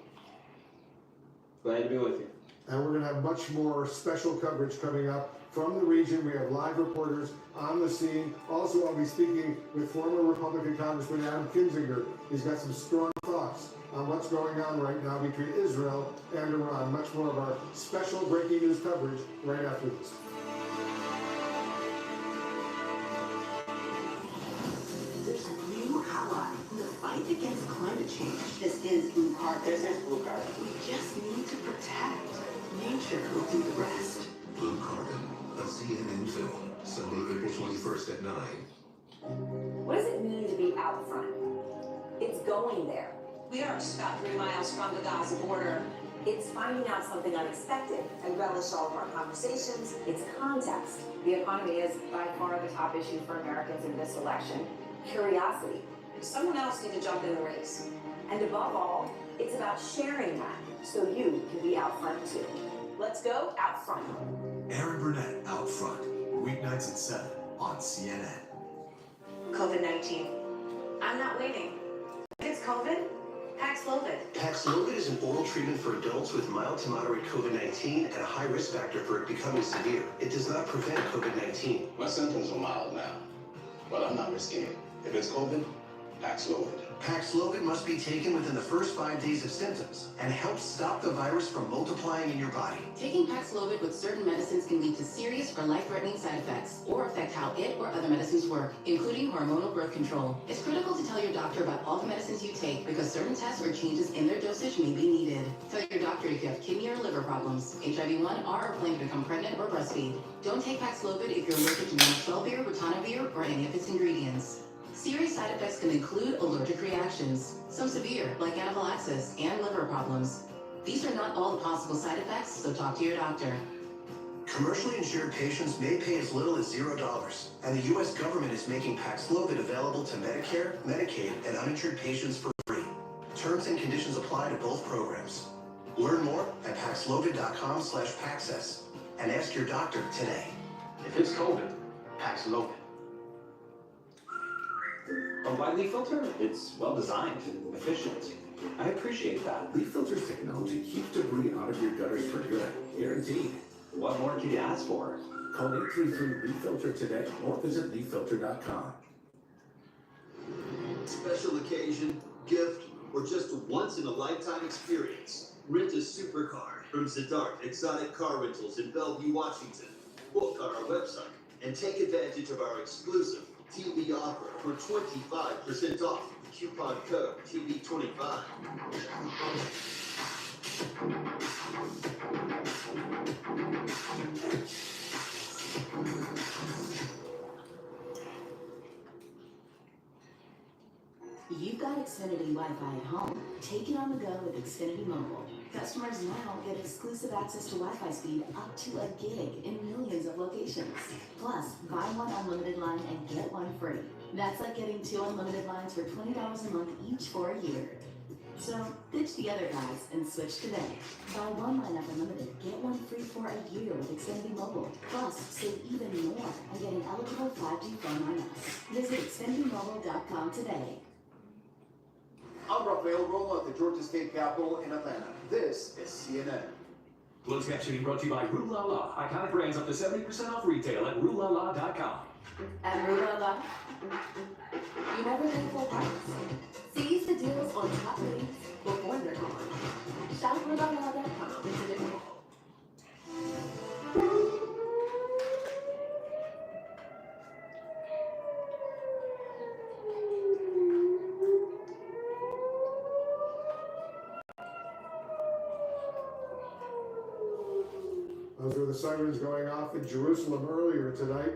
Glad to be with you. And we're going to have much more special coverage coming up from the region. We have live reporters on the scene. Also, I'll be speaking with former Republican Congressman Adam Kinzinger. He's got some strong thoughts on what's going on right now between Israel and Iran. Much more of our special breaking news coverage right after this. There's a new ally in the fight against climate change. This is Blue Carbon. This is Blue Carbon. We just need to protect. Nature will do the rest. Blue Carbon, a CNN film, Sunday, April 21st at 9. What does it mean to be out front? It's going there. We are just about 3 miles from the Gaza border. It's finding out something unexpected. I relish all of our conversations. It's context. The economy is by far the top issue for Americans in this election. Curiosity. Someone else needs to jump in the race. And above all, it's about sharing that so you can be out front too. Let's go out front. Aaron Burnett, Out Front, weeknights at 7 on CNN. COVID-19. I'm not waiting. If it's COVID, Paxlovid. Paxlovid is an oral treatment for adults with mild to moderate COVID-19 and a high risk factor for it becoming severe. It does not prevent COVID-19. My symptoms are mild now, but I'm not risking it. If it's COVID, Paxlovid. Paxlovid must be taken within the first 5 days of symptoms and helps stop the virus from multiplying in your body. Taking Paxlovid with certain medicines can lead to serious or life-threatening side effects or affect how it or other medicines work, including hormonal birth control. It's critical to tell your doctor about all the medicines you take because certain tests or changes in their dosage may be needed. Tell your doctor if you have kidney or liver problems, HIV-1, or are planning to become pregnant or breastfeed. Don't take Paxlovid if you're allergic to naloxone, ritonavir, or any of its ingredients. Serious side effects can include allergic reactions, some severe, like anaphylaxis and liver problems. These are not all the possible side effects, so talk to your doctor. Commercially insured patients may pay as little as $0, and the U.S. government is making Paxlovid available to Medicare, Medicaid, and uninsured patients for free. Terms and conditions apply to both programs. Learn more at Paxlovid.com/Paxess and ask your doctor today. If it's COVID, Paxlovid. A wide leaf filter? It's well designed and efficient. I appreciate that. Leaf Filter's technology keeps debris out of your gutters for good, guaranteed. What more can you ask for? Call 833 Leaf Filter today or visit leaffilter.com. Special occasion, gift, or just once in a lifetime experience. Rent a supercar from Zadart Exotic Car Rentals in Bellevue, Washington. Book on our website and take advantage of our exclusive TV offer for 25% off. Coupon code TV25. You've got Xfinity Wi-Fi at home. Take it on the go with Xfinity Mobile. Customers now get exclusive access to Wi-Fi speed up to a gig in millions of locations. Plus, buy one unlimited line and get one free. That's like getting 2 unlimited lines for $20 a month each for a year. So ditch the other guys and switch today. Buy one line up unlimited, get one free for a year with Xfinity Mobile. Plus, save even more and get an eligible 5G phone on us. Visit XfinityMobile.com today. I'm Rafael Roma at the Georgia State Capitol in Atlanta. This is CNN. Closed captioning brought to you by Rue La La. Iconic brands up to 70% off retail at RueLaLa.com. At Rue La La, you never pay full price. Seize the deals on top ratings before they're gone. Shop RueLaLa.com today. Those were the sirens going off in Jerusalem earlier tonight.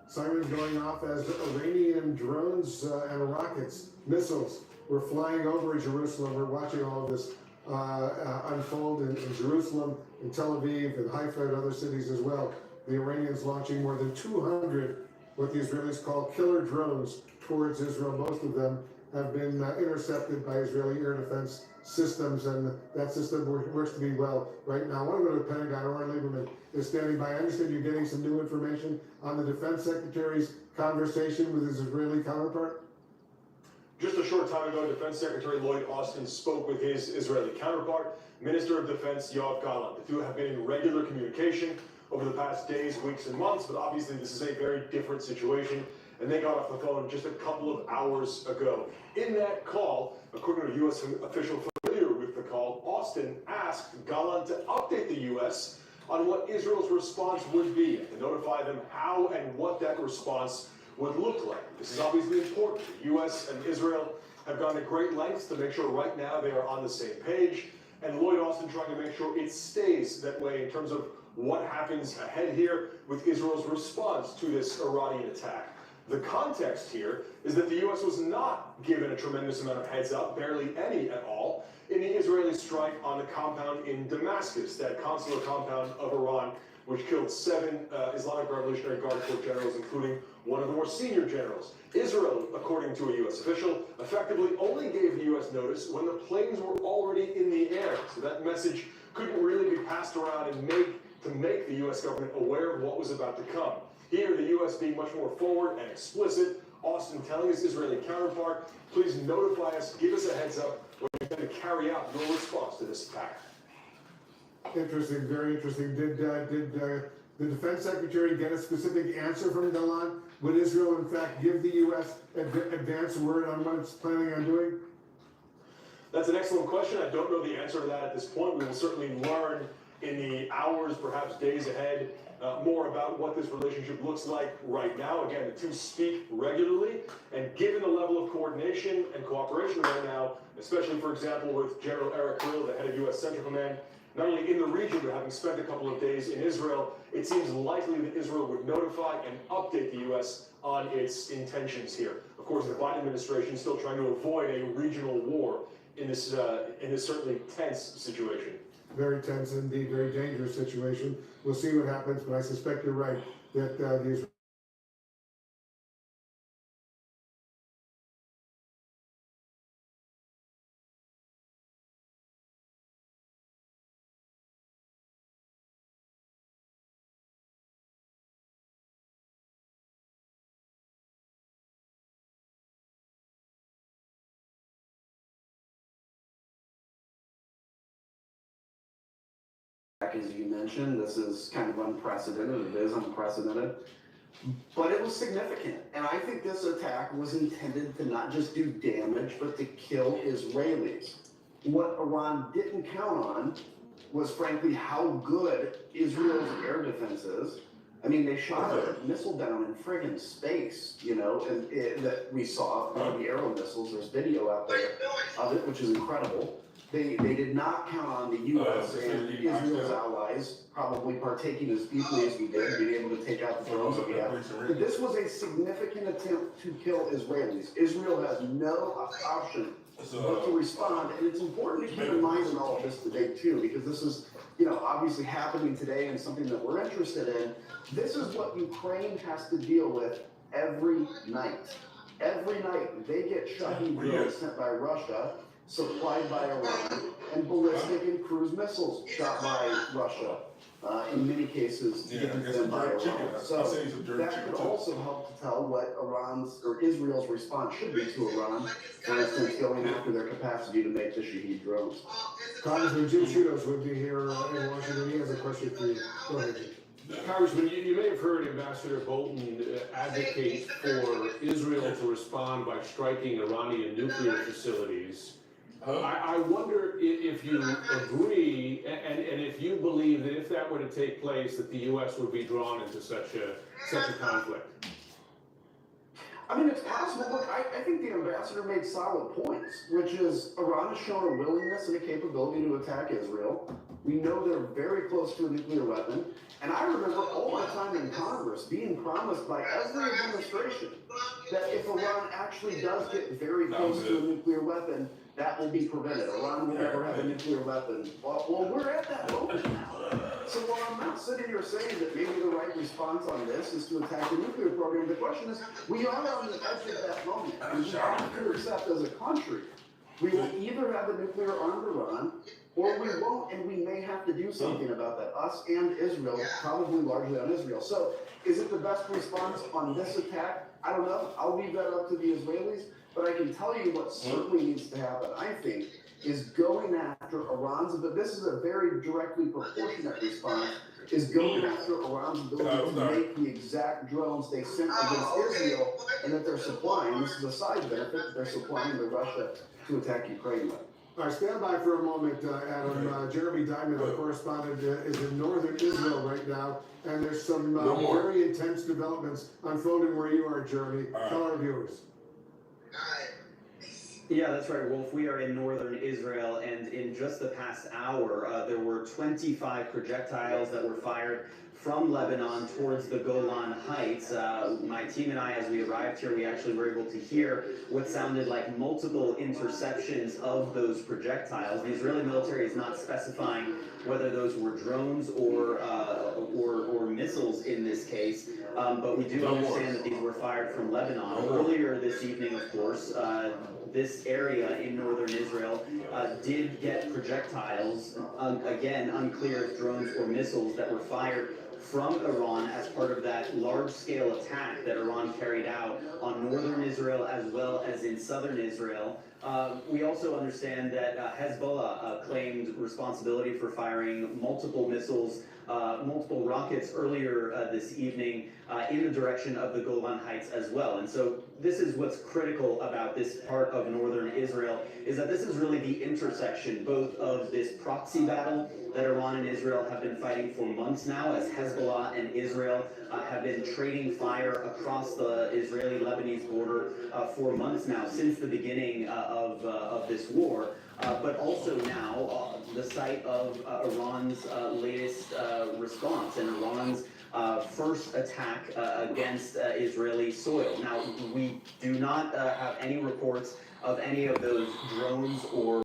Sirens going off as Iranian drones and rockets, missiles, were flying over Jerusalem. We're watching all of this unfold in Jerusalem, in Tel Aviv, and Haifa, and other cities as well. The Iranians launching more than 200, what the Israelis call killer drones, towards Israel. Most of them have been intercepted by Israeli air defense systems, and that system works to be well right now. I want to go to the Pentagon. Oren Lieberman is standing by. I understand you're getting some new information on the Defense Secretary's conversation with his Israeli counterpart? Just a short time ago, Defense Secretary Lloyd Austin spoke with his Israeli counterpart, Minister of Defense Yoav Gallant. The two have been in regular communication over the past days, weeks, and months, but obviously this is a very different situation, and they got off the phone just a couple of hours ago. In that call, according to a U.S. official familiar with the call, Austin asked Gallant to update the U.S. on what Israel's response would be, and to notify them how and what that response would look like. This is obviously important. The U.S. and Israel have gone to great lengths to make sure right now they are on the same page, and Lloyd Austin trying to make sure it stays that way in terms of what happens ahead here with Israel's response to this Iranian attack. The context here is that the U.S. was not given a tremendous amount of heads up, barely any at all, in the Israeli strike on the compound in Damascus, that consular compound of Iran, which killed 7 Islamic Revolutionary Guard Corps generals, including one of the more senior generals. Israel, according to a U.S. official, effectively only gave the U.S. notice when the planes were already in the air. So that message couldn't really be passed around and make the U.S. government aware of what was about to come. Here, the U.S. being much more forward and explicit, Austin telling his Israeli counterpart, please notify us, give us a heads up when you're going to carry out your response to this attack. Interesting, very interesting. Did the Defense Secretary get a specific answer from Gallant? Would Israel, in fact, give the U.S. advance word on what it's planning on doing? That's an excellent question. I don't know the answer to that at this point. We will certainly learn in the hours, perhaps days ahead, more about what this relationship looks like right now. Again, the two speak regularly, and given the level of coordination and cooperation right now, especially, for example, with General Eric Krill, the head of U.S. Central Command, not only in the region, but having spent a couple of days in Israel, it seems likely that Israel would notify and update the U.S. on its intentions here. Of course, the Biden administration is still trying to avoid a regional war in this certainly tense situation. Very tense indeed, very dangerous situation. We'll see what happens, but I suspect you're right that the As you mentioned, this is kind of unprecedented. It is unprecedented, but it was significant. And I think this attack was intended to not just do damage, but to kill Israelis. What Iran didn't count on was, frankly, how good Israel's air defense is. I mean, they shot a missile down in friggin' space, you know, and that we saw, the Arrow missiles. There's video out there of it, which is incredible. They did not count on the U.S. and Israel's allies probably partaking as deeply as we did, being able to take out the drones that we have. But this was a significant attempt to kill Israelis. Israel has no option but to respond, and it's important to keep in mind in all of this today too, because this is, you know, obviously happening today and something that we're interested in. This is what Ukraine has to deal with every night. Every night they get Shahed drones sent by Russia. supplied by Iran, and ballistic and cruise missiles shot by Russia. In many cases, given to them by Iran. So that could also help to tell what Iran's or Israel's response should be to Iran, for instance, going after their capacity to make the Shahed drones. Congressman Jim Shudos would be here in Washington. He has a question for you. Go ahead, Jim. Congressman, you may have heard Ambassador Bolton advocate for Israel to respond by striking Iranian nuclear facilities. I wonder if you agree, and if you believe that if that were to take place, that the U.S. would be drawn into such a conflict. I mean, it's possible. Look, I think the ambassador made solid points, which is Iran has shown a willingness and a capability to attack Israel. We know they're very close to a nuclear weapon. And I remember all my time in Congress being promised by every administration that if Iran actually does get very close to a nuclear weapon, that will be prevented. Iran will never have a nuclear weapon. Well, we're at that moment now. So while I'm not sitting here saying that maybe the right response on this is to attack the nuclear program, the question is, we are on the edge of that moment. And we have to accept as a country, we will either have a nuclear armed Iran, or we won't, and we may have to do something about that, us and Israel, probably largely on Israel. So is it the best response on this attack? I don't know. I'll leave that up to the Israelis. But I can tell you what certainly needs to happen, I think, is going after Iran's, but this is a very directly proportionate response, is going after Iran's ability to make the exact drones they sent against Israel and that they're supplying. This is a side benefit that they're supplying to Russia to attack Ukraine with. All right, stand by for a moment, Adam. Jeremy Diamond, our correspondent, is in northern Israel right now, and there's some very intense developments unfolding where you are, Jeremy. Tell our viewers. Yeah, that's right, Wolf. We are in northern Israel, and in just the past hour, there were 25 projectiles that were fired from Lebanon towards the Golan Heights. My team and I, as we arrived here, we actually were able to hear what sounded like multiple interceptions of those projectiles. The Israeli military is not specifying whether those were drones or missiles in this case, but we do understand that these were fired from Lebanon. Earlier this evening, of course, this area in northern Israel did get projectiles, again, unclear if drones or missiles that were fired from Iran as part of that large-scale attack that Iran carried out on northern Israel as well as in southern Israel. We also understand that Hezbollah claimed responsibility for firing multiple missiles, multiple rockets earlier this evening in the direction of the Golan Heights as well. And so this is what's critical about this part of northern Israel, is that this is really the intersection both of this proxy battle that Iran and Israel have been fighting for months now, as Hezbollah and Israel have been trading fire across the Israeli-Lebanese border for months now, since the beginning of this war. But also now the site of Iran's latest response and Iran's first attack against Israeli soil. Now, we do not have any reports of any of those drones or